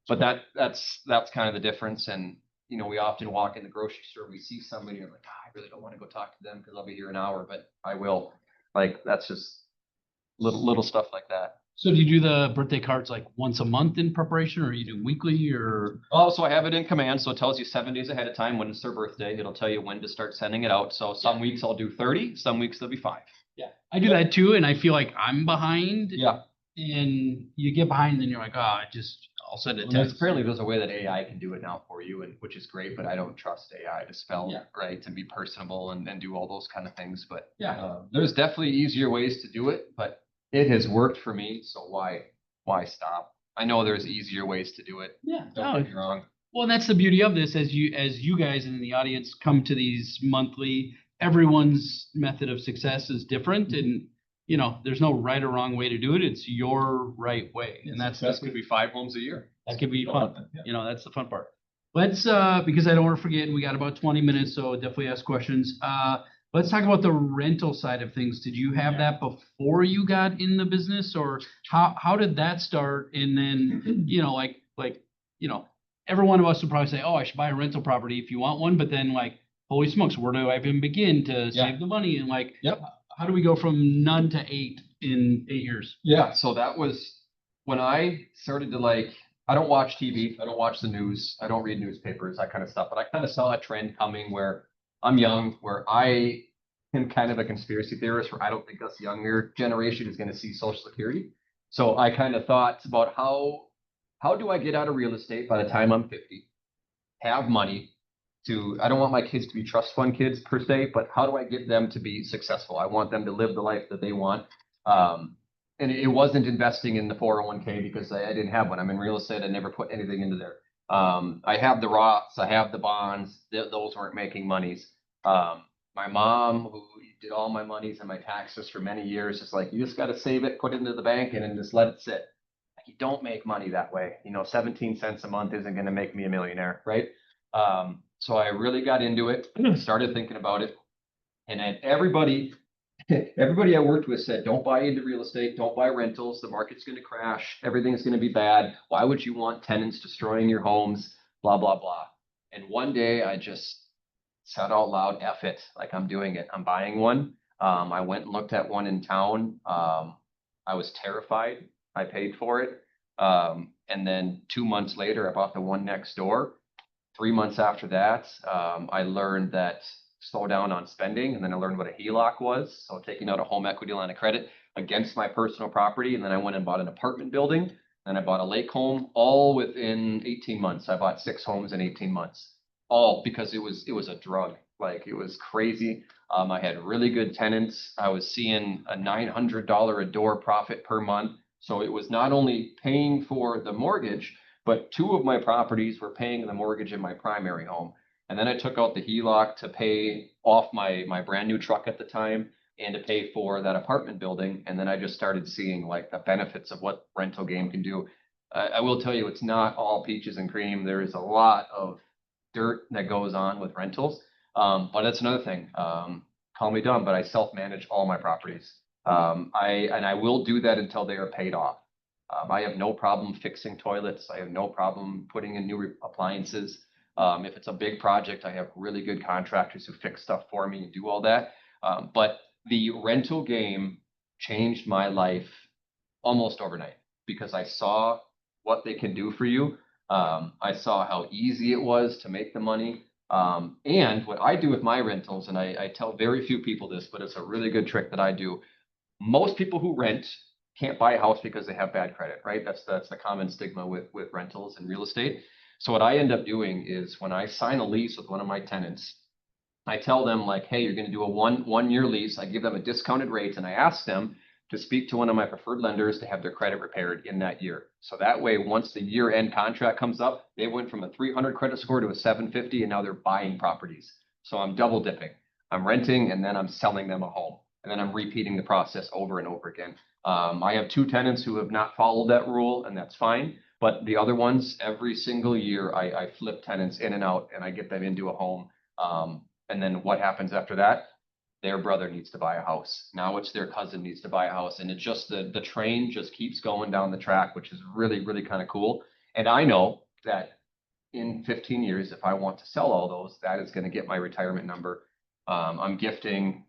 but that's kind of the difference. And, you know, we often walk in the grocery store, we see somebody and we're like, I really don't want to go talk to them because I'll be here an hour, but I will. Like, that's just little stuff like that. So do you do the birthday cards like once a month in preparation, or you do weekly, or? Oh, so I have it in command, so it tells you 7 days ahead of time when it's their birthday. It'll tell you when to start sending it out. So some weeks I'll do 30, some weeks there'll be 5. Yeah, I do that too, and I feel like I'm behind. Yeah. And you get behind, and then you're like, I'll send it. Apparently there's a way that AI can do it now for you, and which is great, but I don't trust AI to spell right and be personable and do all those kind of things. But there's definitely easier ways to do it, but it has worked for me. So why stop? I know there's easier ways to do it. Yeah. Don't get me wrong. Well, that's the beauty of this, as you guys in the audience come to these monthly, everyone's method of success is different, and you know, there's no right or wrong way to do it. It's your right way. And That could be 5 homes a year. that could be fun. Yeah. You know, that's the fun part. Let's, because I don't want to forget, we got about 20 minutes, so definitely ask questions. Let's talk about the rental side of things. Did you have that before you got in the business, or how did that start? And then, you know, you know, every one of us would probably say, oh, I should buy a rental property if you want one. But then like, holy smokes, where do I even begin to save the money? And like, how do we go from none to 8 in 8 years? Yeah, so that was when I started to I don't watch TV, I don't watch the news, I don't read newspapers, that kind of stuff, but I kind of saw a trend coming where I'm young, where I am kind of a conspiracy theorist, where I don't think us younger generation is going to see Social Security. So I kind of thought about how do I get out of real estate by the time I'm 50, have money I don't want my kids to be trust fund kids per se, but how do I get them to be successful? I want them to live the life that they want. And it wasn't investing in the 401k because I didn't have one. I'm in real estate. I never put anything into there. I have the Roths, I have the bonds. Those weren't making monies. My mom, who did all my monies and my taxes for many years, is like, you just got to save it, put it into the bank, and then just let it sit. You don't make money that way. You know, 17 cents a month isn't going to make me a millionaire, right? So I really got into it, started thinking about it, and then everybody I worked with said, don't buy into real estate, don't buy rentals. The market's going to crash. Everything's going to be bad. Why would you want tenants destroying your homes? Blah, blah, blah. And one day I just said out loud, F it. Like, I'm doing it. I'm buying one. I went and looked at one in town. I was terrified. I paid for it. And then 2 months later, I bought the one next door. 3 months after that, I learned that slow down on spending. And then I learned what a HELOC was. So taking out a home equity line of credit against my personal property. And then I went and bought an apartment building. Then I bought a lake home, all within 18 months. I bought 6 homes in 18 months, all because it was a drug. Like, it was crazy. I had really good tenants. I was seeing a $900 a door profit per month. So it was not only paying for the mortgage, but 2 of my properties were paying the mortgage in my primary home. And then I took out the HELOC to pay off my brand new truck at the time and to pay for that apartment building. And then I just started seeing like the benefits of what rental game can do. I will tell you, it's not all peaches and cream. There is a lot of dirt that goes on with rentals. But that's another thing. Call me dumb, but I self-manage all my properties. I will do that until they are paid off. I have no problem fixing toilets. I have no problem putting in new appliances. If it's a big project, I have really good contractors who fix stuff for me and do all that. But the rental game changed my life almost overnight because I saw what they can do for you. I saw how easy it was to make the money. And what I do with my rentals, and I tell very few people this, but it's a really good trick that I do. Most people who rent can't buy a house because they have bad credit, right? That's the common stigma with rentals and real estate. So what I end up doing is when I sign a lease with one of my tenants, I tell them like, hey, you're going to do a one-year lease. I give them a discounted rate, and I ask them to speak to one of my preferred lenders to have their credit repaired in that year. So that way, once the year-end contract comes up, they went from a 300 credit score to a 750, and now they're buying properties. So I'm double dipping. I'm renting, and then I'm selling them a home. And then I'm repeating the process over and over again. I have 2 tenants who have not followed that rule, and that's fine. But the other ones, every single year, I flip tenants in and out and I get them into a home. And then what happens after that? Their brother needs to buy a house. Now it's their cousin needs to buy a house. And it just, the train just keeps going down the track, which is really, really kind of cool. And I know that in 15 years, if I want to sell all those, that is going to get my retirement number. I'm gifting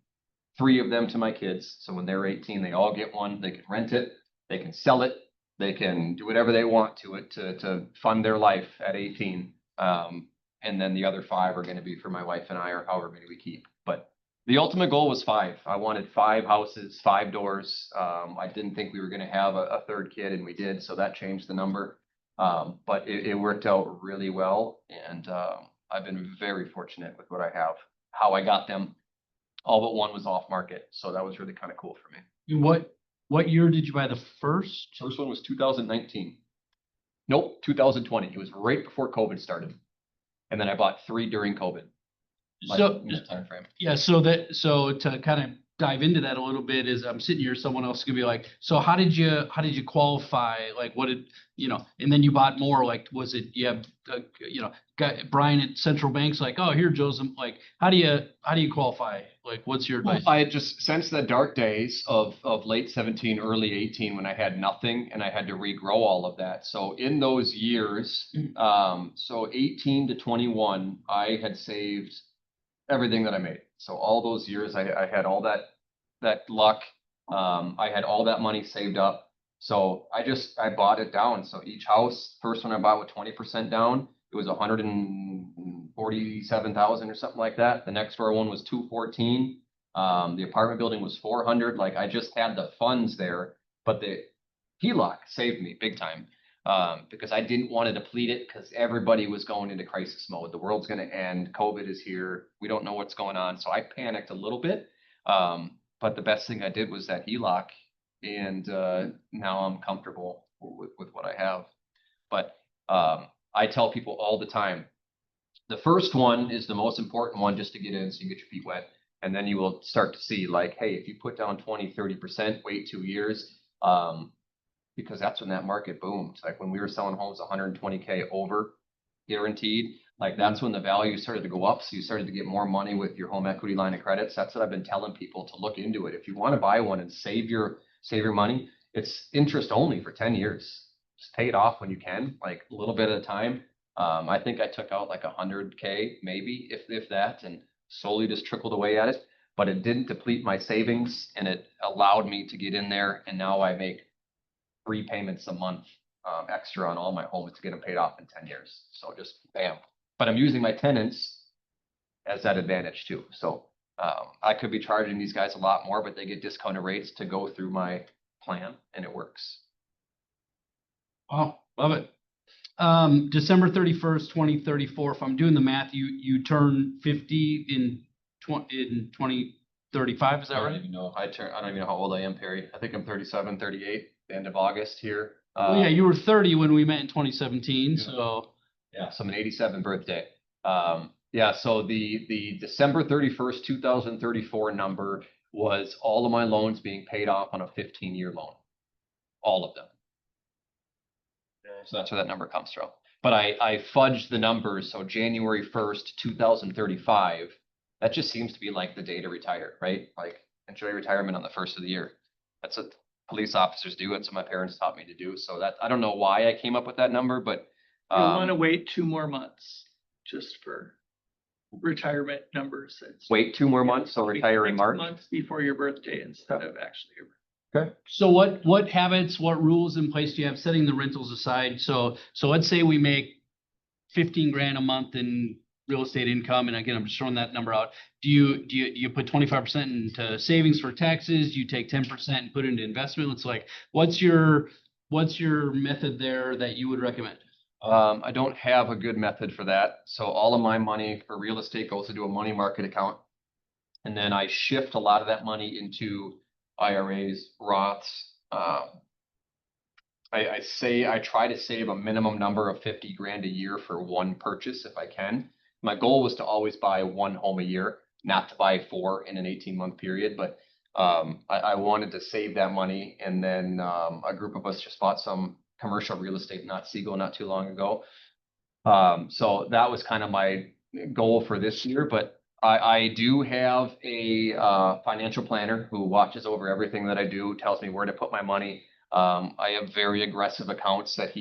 3 of them to my kids. So when they're 18, they all get one. They can rent it, they can sell it, they can do whatever they want to it to fund their life at 18. And then the other 5 are going to be for my wife and I, or however many we keep. But the ultimate goal was 5. I wanted 5 houses, 5 doors. I didn't think we were going to have a 3rd kid, and we did. So that changed the number. But it worked out really well. And I've been very fortunate with what I have, how I got them. All but one was off market. So that was really kind of cool for me. What year did you buy the first? First one was 2019. Nope, 2020. It was right before COVID started. And then I bought 3 during COVID. So, Time frame. yeah, so to kind of dive into that a little bit, is I'm sitting here, someone else could be like, so how did you qualify? Like, what did, and then you bought more, like, was it, Brian at Central Bank's like, oh, here, Joseph, like, how do you qualify? Like, what's your advice? I had just, since the dark days of late 17, early 18, when I had nothing and I had to regrow all of that. So in those years, so 18 to 21, I had saved everything that I made. So all those years, I had all that luck. I had all that money saved up. So I bought it down. So each house, first one I bought with 20% down, it was 147,000 or something like that. The next door one was 214. The apartment building was 400. Like, I just had the funds there, but the HELOC saved me big time. Because I didn't want to deplete it, because everybody was going into crisis mode. The world's going to end. COVID is here. We don't know what's going on. So I panicked a little bit. But the best thing I did was that HELOC, and now I'm comfortable with what I have. But I tell people all the time, the first one is the most important one, just to get in so you get your feet wet. And then you will start to see, like, hey, if you put down 20, 30%, wait 2 years, because that's when that market boomed. Like, when we were selling homes 120K over guaranteed, like, that's when the value started to go up. So you started to get more money with your home equity line of credits. That's what I've been telling people, to look into it. If you want to buy one and save your money, it's interest only for 10 years. Just pay it off when you can, like, a little bit at a time. I think I took out like 100K, maybe, if that, and slowly just trickled away at it. But it didn't deplete my savings, and it allowed me to get in there. And now I make 3 payments a month extra on all my homes to get them paid off in 10 years. So just bam. But I'm using my tenants as that advantage too. So I could be charging these guys a lot more, but they get discounted rates to go through my plan, and it works. Wow, love it. December 31st, 2034. If I'm doing the math, you turn 50 in 2035. Is that I don't right? even know. I don't even know how old I am, Perry. I think I'm 37, 38, the end of August here. Well, yeah, you were 30 when we met in 2017. Yeah. So Yeah, so I'm an 87 birthday. Yeah, so the December 31st, 2034 number was all of my loans being paid off on a 15-year loan. All of them. So that's where that number comes from. But I fudged the numbers. So January 1st, 2035, that just seems to be like the day to retire, right? Like, enjoy retirement on the first of the year. That's what police officers do. That's what my parents taught me to do. So that, I don't know why I came up with that number, but You'll want to wait 2 more months just for retirement numbers. wait 2 more months, so retire in March. Months before your birthday instead of actually your birthday. Okay. So what habits, what rules in place do you have, setting the rentals aside? So let's say we make 15 grand a month in real estate income. And again, I'm just throwing that number out. Do you put 25% into savings for taxes? Do you take 10% and put it into investment? It's like, what's your method there that you would recommend? I don't have a good method for that. So all of my money for real estate goes into a money market account. And then I shift a lot of that money into IRAs, Roths. I try to save a minimum number of 50 grand a year for one purchase if I can. My goal was to always buy 1 home a year, not to buy 4 in an 18-month period. But I wanted to save that money. And then a group of us just bought some commercial real estate, not Seagull, not too long ago. So that was kind of my goal for this year, but I do have a financial planner who watches over everything that I do, tells me where to put my money. I have very aggressive accounts that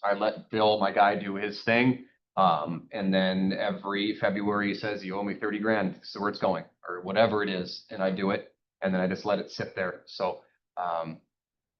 I let Bill, my guy, do his thing. And then every February he says, you owe me 30 grand, so where it's going, or whatever it is. And I do it, and then I just let it sit there. So,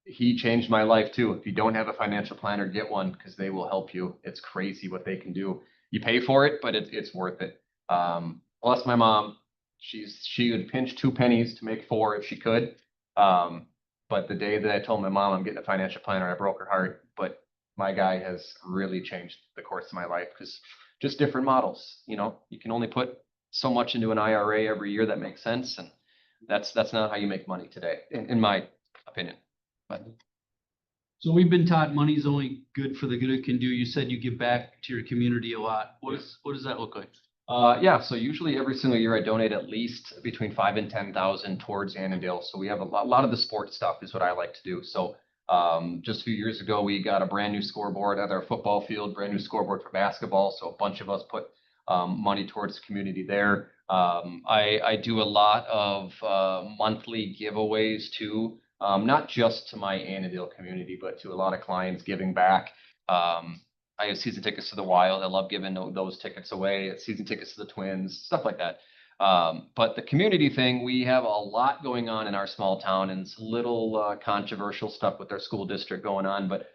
he changed my life too. If you don't have a financial planner, get one because they will help you. It's crazy what they can do. You pay for it, but it's worth it. Bless my mom. She would pinch 2 pennies to make 4 if she could. But the day that I told my mom I'm getting a financial planner, I broke her heart. But my guy has really changed the course of my life because just different models. You know, you can only put so much into an IRA every year that makes sense, and that's not how you make money today, in my opinion. But So we've been taught money's only good for the good it can do. You said you give back to your community a lot. What does that look like? yeah, so usually every single year I donate at least between 5 and 10,000 towards Annandale. So we have a lot of the sports stuff is what I like to do. So just a few years ago, we got a brand new scoreboard at our football field, brand new scoreboard for basketball. So a bunch of us put money towards the community there. I do a lot of monthly giveaways too. Not just to my Annandale community, but to a lot of clients giving back. I have season tickets to the Wild. I love giving those tickets away. Season tickets to the Twins, stuff like that. But the community thing, we have a lot going on in our small town, and it's a little controversial stuff with our school district going on. But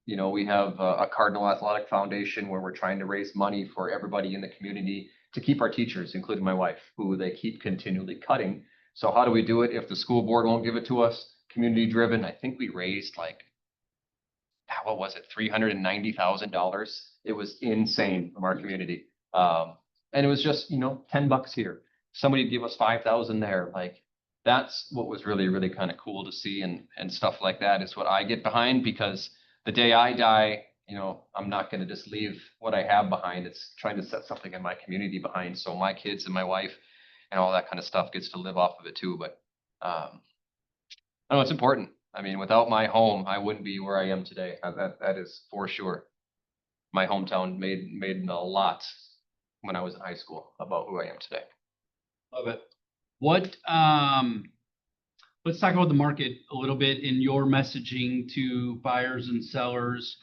you know, we have a Cardinal Athletic Foundation where we're trying to raise money for everybody in the community to keep our teachers, including my wife, who they keep continually cutting. So how do we do it if the school board won't give it to us? Community driven. I think we raised like, what was it, $390,000. It was insane from our community. And it was just, you know, $10 here. Somebody give us 5,000 there. Like that's what was really, really kind of cool to see, and stuff like that is what I get behind, because the day I die, you know, I'm not going to just leave what I have behind. It's trying to set something in my community behind. So my kids and my wife and all that kind of stuff gets to live off of it too. But I know it's important. I mean, without my home, I wouldn't be where I am today. That is for sure. My hometown made a lot when I was in high school about who I am today. Love it. What, let's talk about the market a little bit in your messaging to buyers and sellers.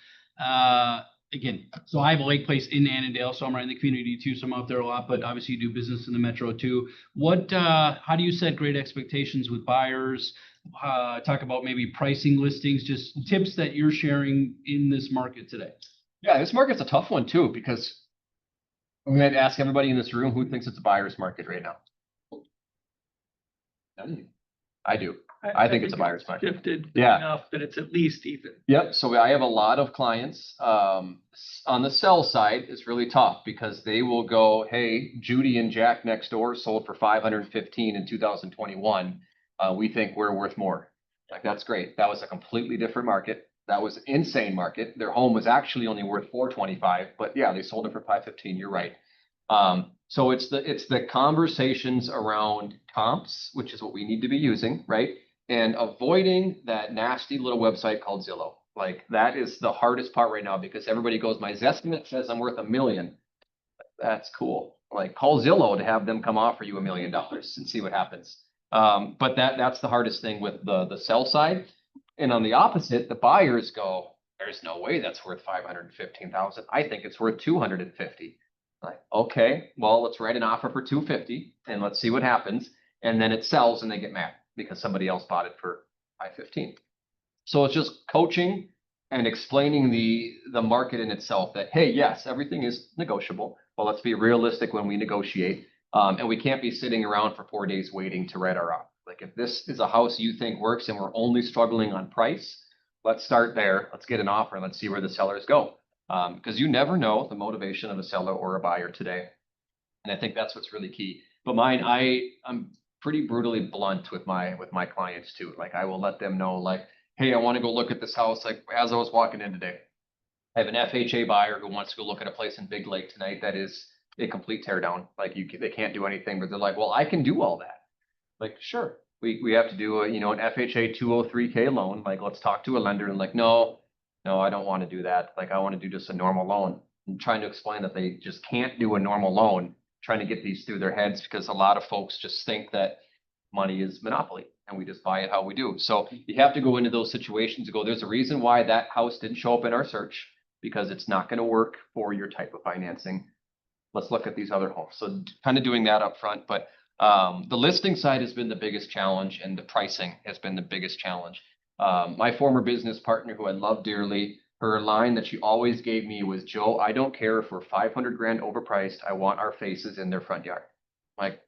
Again, so I have a lake place in Annandale, so I'm right in the community too, so I'm out there a lot, but obviously you do business in the metro too. How do you set great expectations with buyers? Talk about maybe pricing listings, just tips that you're sharing in this market today. Yeah, this market's a tough one too, because I'm going to ask everybody in this room who thinks it's a buyer's market right now. I do. I think it's a buyer's market. Shifted Yeah. enough that it's at least even. Yep. So I have a lot of clients on the sell side. It's really tough because they will go, hey, Judy and Jack next door sold for 515 in 2021. We think we're worth more. Like, that's great. That was a completely different market. That was an insane market. Their home was actually only worth 425, but yeah, they sold it for 515. You're right. So it's the conversations around comps, which is what we need to be using, right? And avoiding that nasty little website called Zillow. Like, that is the hardest part right now, because everybody goes, my Zestimate says I'm worth $1 million. That's cool. Like, call Zillow to have them come offer you $1 million and see what happens. But that's the hardest thing with the sell side. And on the opposite, the buyers go, there's no way that's worth 515,000. I think it's worth 250. Like, okay, well, let's write an offer for 250 and let's see what happens. And then it sells and they get mad because somebody else bought it for 515. So it's just coaching and explaining the market in itself that, hey, yes, everything is negotiable, but let's be realistic when we negotiate. And we can't be sitting around for 4 days waiting to write our offer. Like, if this is a house you think works and we're only struggling on price, let's start there. Let's get an offer and let's see where the sellers go. Because you never know the motivation of a seller or a buyer today. And I think that's what's really key. But mine, I'm pretty brutally blunt with my clients too. Like, I will let them know, like, hey, I want to go look at this house. Like, as I was walking in today, I have an FHA buyer who wants to go look at a place in Big Lake tonight that is a complete teardown. Like, they can't do anything, but they're like, well, I can do all that. Like, sure, we have to do an FHA 203K loan. Like, let's talk to a lender, and like, no, no, I don't want to do that. Like, I want to do just a normal loan. I'm trying to explain that they just can't do a normal loan, trying to get these through their heads because a lot of folks just think that money is monopoly and we just buy it how we do. So you have to go into those situations and go, there's a reason why that house didn't show up in our search because it's not going to work for your type of financing. Let's look at these other homes. So kind of doing that up front, but the listing side has been the biggest challenge and the pricing has been the biggest challenge. My former business partner, who I love dearly, her line that she always gave me was, Joe, I don't care if we're 500 grand overpriced. I want our faces in their front yard. I'm like,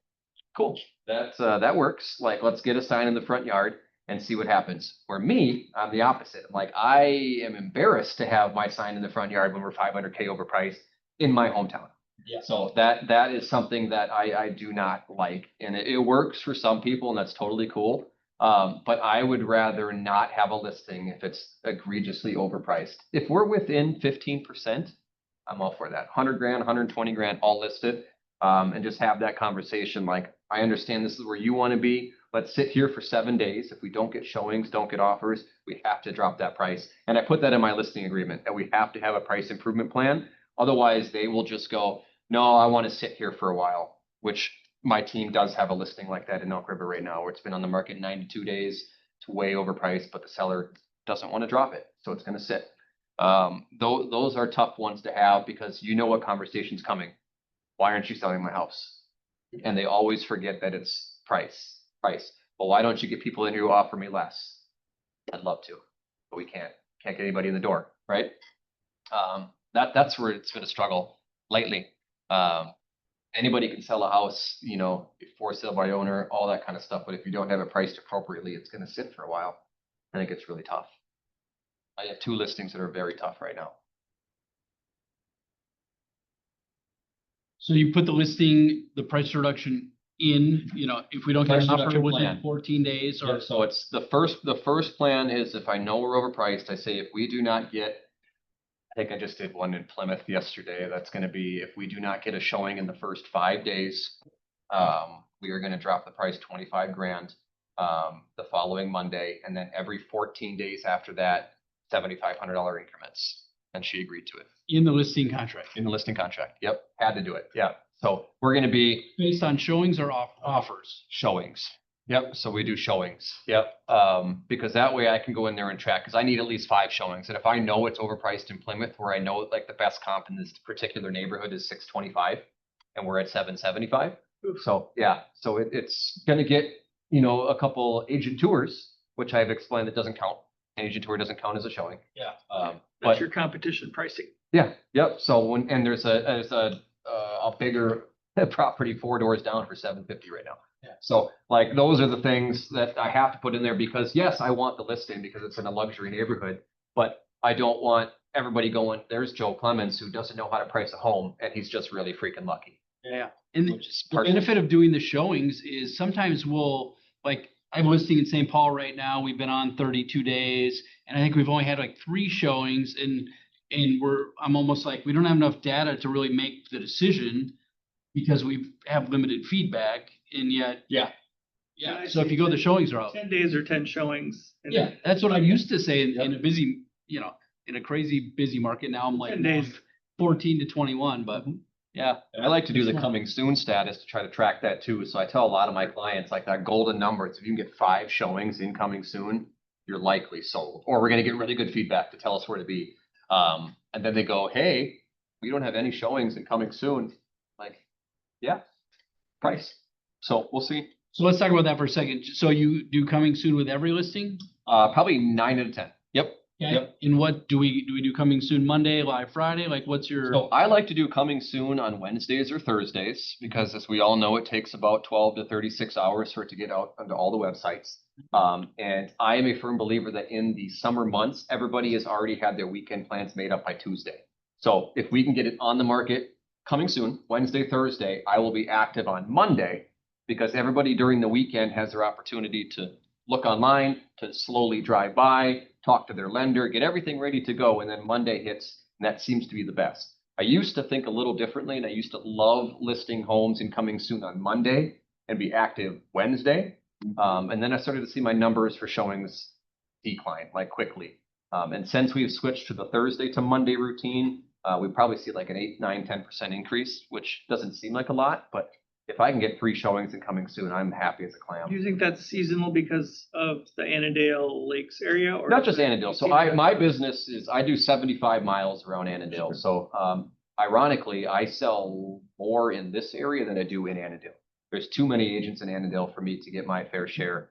cool, that works. Like, let's get a sign in the front yard and see what happens. For me, I'm the opposite. Like, I am embarrassed to have my sign in the front yard when we're 500K overpriced in my hometown. Yeah. So that is something that I do not like, and it works for some people, and that's totally cool. But I would rather not have a listing if it's egregiously overpriced. If we're within 15%, I'm all for that. 100 grand, 120 grand, all listed, and just have that conversation. Like, I understand this is where you want to be. Let's sit here for 7 days. If we don't get showings, don't get offers, we have to drop that price. And I put that in my listing agreement that we have to have a price improvement plan. Otherwise, they will just go, no, I want to sit here for a while, which my team does have a listing like that in Elk River right now, where it's been on the market 92 days. It's way overpriced, but the seller doesn't want to drop it, so it's going to sit. Those are tough ones to have because you know what conversation's coming. Why aren't you selling my house? And they always forget that it's price. Well, why don't you get people in here who offer me less? I'd love to, but we can't get anybody in the door, right? That's where it's been a struggle lately. Anybody can sell a house, you know, for sale by owner, all that kind of stuff. But if you don't have it priced appropriately, it's going to sit for a while. I think it's really tough. I have 2 listings that are very tough right now. So you put the listing, the price reduction in, if we don't get Price an offer reduction within plan. 14 days or. So it's the first plan is if I know we're overpriced, I say if we do not get, I think I just did one in Plymouth yesterday. That's going to be if we do not get a showing in the first 5 days, we are going to drop the price 25 grand the following Monday, and then every 14 days after that, $7,500 increments. And she agreed to it In the listing contract. in the listing contract. Yep, had to do it. Yeah. So we're going to be Based on showings or offers? showings. Yep. So we do showings. Yep. Because that way I can go in there and track because I need at least 5 showings. And if I know it's overpriced in Plymouth, where I know like the best comp in this particular neighborhood is 625 and we're at 775. So yeah, so it's going to get, a couple agent tours, which I've explained that doesn't count. An agent tour doesn't count as a showing. Yeah. That's But your competition pricing. yeah, yep. So and there's a bigger property 4 doors down for 750 right now. Yeah. So like those are the things that I have to put in there because yes, I want the listing because it's in a luxury neighborhood, but I don't want everybody going, there's Joe Clemmance who doesn't know how to price a home and he's just really freaking lucky. Yeah. And Which is the partially- benefit of doing the showings is sometimes I'm listing in St. Paul right now. We've been on 32 days and I think we've only had like 3 showings and I'm almost like, we don't have enough data to really make the decision because we have limited feedback and yet. Yeah. Yeah. So if you go, the showings are out. 10 days or 10 showings. and Yeah. That's what I used to say in Yep. a busy, in a crazy busy market. Now I'm like 10 days. 14 to 21, but yeah. And I like to do the That's coming soon status to try to track that too. So I tell a lot of my clients like that golden number. It's if you can get 5 showings incoming soon, you're likely sold, or we're going to get really good feedback to tell us where to be. And then they go, hey, we don't have any showings incoming soon. Like, yeah, price. So we'll see. So let's talk about that for a second. So you do coming soon with every listing? Probably 9 out of 10. Yep. Okay. Yep. And what do we do coming soon Monday, live Friday? Like what's your? So I like to do coming soon on Wednesdays or Thursdays because as we all know, it takes about 12 to 36 hours for it to get out onto all the websites. And I am a firm believer that in the summer months, everybody has already had their weekend plans made up by Tuesday. So if we can get it on the market coming soon, Wednesday, Thursday, I will be active on Monday because everybody during the weekend has their opportunity to look online, to slowly drive by, talk to their lender, get everything ready to go. And then Monday hits, and that seems to be the best. I used to think a little differently, and I used to love listing homes and coming soon on Monday and be active Wednesday. And then I started to see my numbers for showings decline like quickly. And since we've switched to the Thursday to Monday routine, we probably see like an 8, 9, 10% increase, which doesn't seem like a lot, but if I can get 3 showings and coming soon, I'm happy as a Do clam. you think that's seasonal because of the Annandale Lakes area or? Not just Annandale. So my business is, I do 75 miles around Annandale. So, ironically, I sell more in this area than I do in Annandale. There's too many agents in Annandale for me to get my fair share.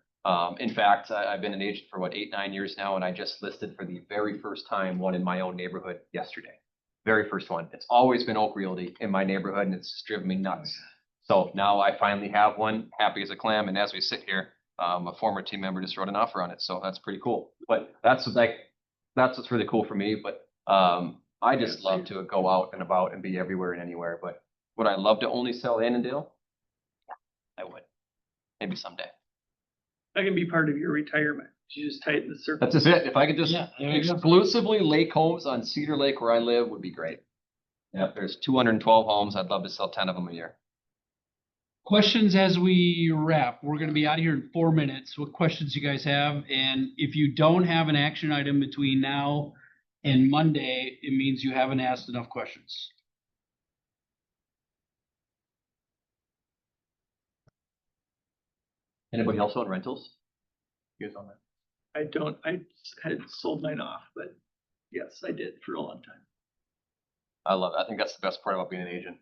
In fact, I've been an agent for 8, 9 years now, and I just listed for the very first time one in my own neighborhood yesterday. Very first one. It's always been Oak Realty in my neighborhood, and it's just driven me nuts. So now I finally have one, happy as a clam. And as we sit here, a former team member just wrote an offer on it. So that's pretty cool. But that's what's really cool for me. But I just love to go out and about and be everywhere and anywhere. But would I love to only sell Annandale? I would. Maybe someday. That can be part of your retirement. You just tighten the circle. That's just it. If I could just Yeah, there you go. exclusively lake homes on Cedar Lake where I live would be great. Yeah, there's 212 homes. I'd love to sell 10 of them a year. Questions as we wrap. We're gonna be out of here in 4 minutes. What questions you guys have? And if you don't have an action item between now and Monday, it means you haven't asked enough questions. Anybody else own rentals? You guys on that? I had sold mine off, but yes, I did for a long time. I love it. I think that's the best part about being an agent.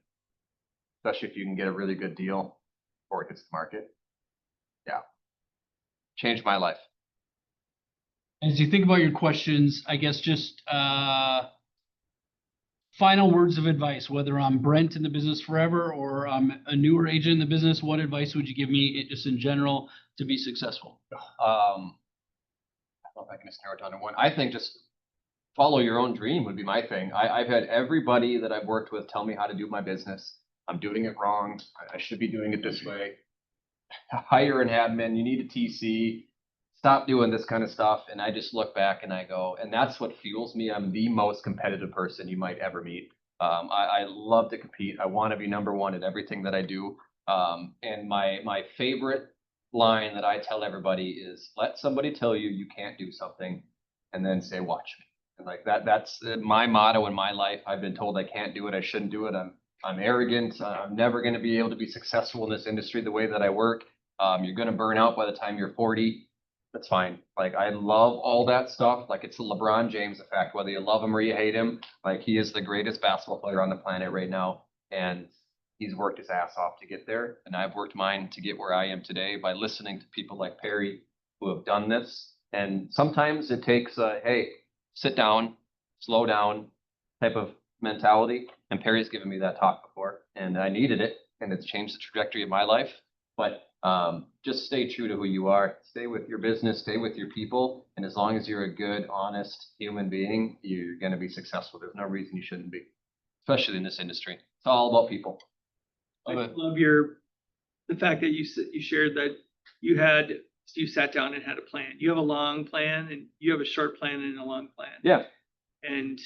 Especially if you can get a really good deal before it hits the market. Yeah. Changed my life. As you think about your questions, I guess just final words of advice, whether I'm Brent in the business forever or I'm a newer agent in the business, what advice would you give me just in general to be successful? I don't know if I can just narrow it down to one. I think just follow your own dream would be my thing. I've had everybody that I've worked with tell me how to do my business. I'm doing it wrong. I should be doing it this way. Hire an admin. You need a TC. Stop doing this kind of stuff. And I just look back and I go, and that's what fuels me. I'm the most competitive person you might ever meet. I love to compete. I want to be number one at everything that I do. And my favorite line that I tell everybody is let somebody tell you you can't do something and then say, watch me. And like that's my motto in my life. I've been told I can't do it. I shouldn't do it. I'm arrogant. I'm never going to be able to be successful in this industry the way that I work. You're going to burn out by the time you're 40. That's fine. Like I love all that stuff. Like it's the LeBron James effect, whether you love him or you hate him. Like he is the greatest basketball player on the planet right now. And he's worked his ass off to get there. And I've worked mine to get where I am today by listening to people like Perry who have done this. And sometimes it takes a, hey, sit down, slow down type of mentality. And Perry's given me that talk before and I needed it and it's changed the trajectory of my life. But just stay true to who you are. Stay with your business, stay with your people. And as long as you're a good, honest human being, you're going to be successful. There's no reason you shouldn't be, especially in this industry. It's all about people. I love the fact that you shared that you sat down and had a plan. You have a long plan and you have a short plan and a long plan. Yeah. And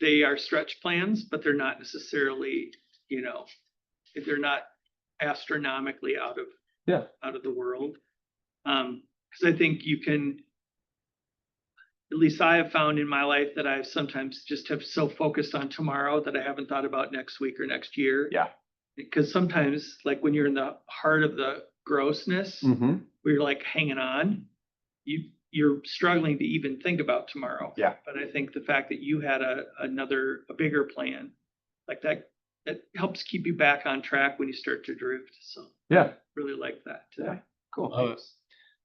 they are stretch plans, but they're not necessarily, they're not astronomically out of the world. Because I think you can, at least I have found in my life that I've sometimes just have so focused on tomorrow that I haven't thought about next week or next year. Yeah. Because sometimes, like when you're in the heart of the grossness, where you're like hanging on, you're struggling to even think about tomorrow. Yeah. But I think the fact that you had a bigger plan, like that helps keep you back on track when you start to drift. So yeah, really like that. Yeah. Cool.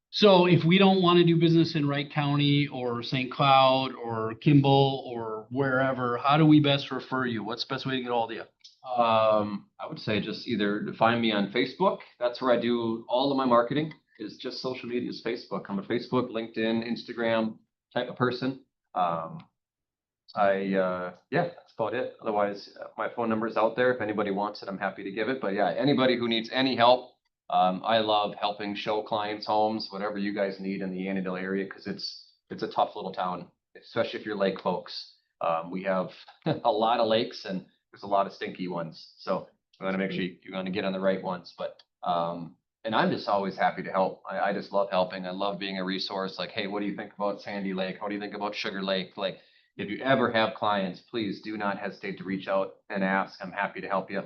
So if we don't want to do business in Wright County or St. Cloud or Kimball or wherever, how do we best refer you? What's the best way to get hold of you? I would say just either find me on Facebook. That's where I do all of my marketing is just social media is Facebook. I'm a Facebook, LinkedIn, Instagram type of person. That's about it. Otherwise, my phone number is out there. If anybody wants it, I'm happy to give it. But yeah, anybody who needs any help, I love helping show clients homes, whatever you guys need in the Annandale area, because it's a tough little town, especially if you're lake folks. We have a lot of lakes and there's a lot of stinky ones. So you want to make sure you're going to get on the right ones. But And I'm just always happy to help. I just love helping. I love being a resource. Like, hey, what do you think about Sandy Lake? What do you think about Sugar Lake? Like, if you ever have clients, please do not hesitate to reach out and ask. I'm happy to help you.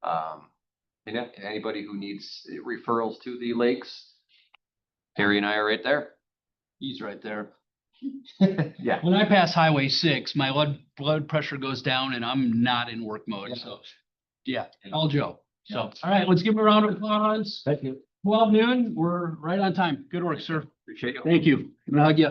And yeah, anybody who needs referrals to the lakes, Harry and I are right there. He's right there. Yeah. When I pass Highway 6, my blood pressure goes down and I'm not in work mode, Yeah. so, yeah, all Joe. So, Yeah. all right, let's give him a round of applause. Thank you. 12 noon, we're right on time. Good work, sir. Appreciate you. Thank you. I'm gonna hug you.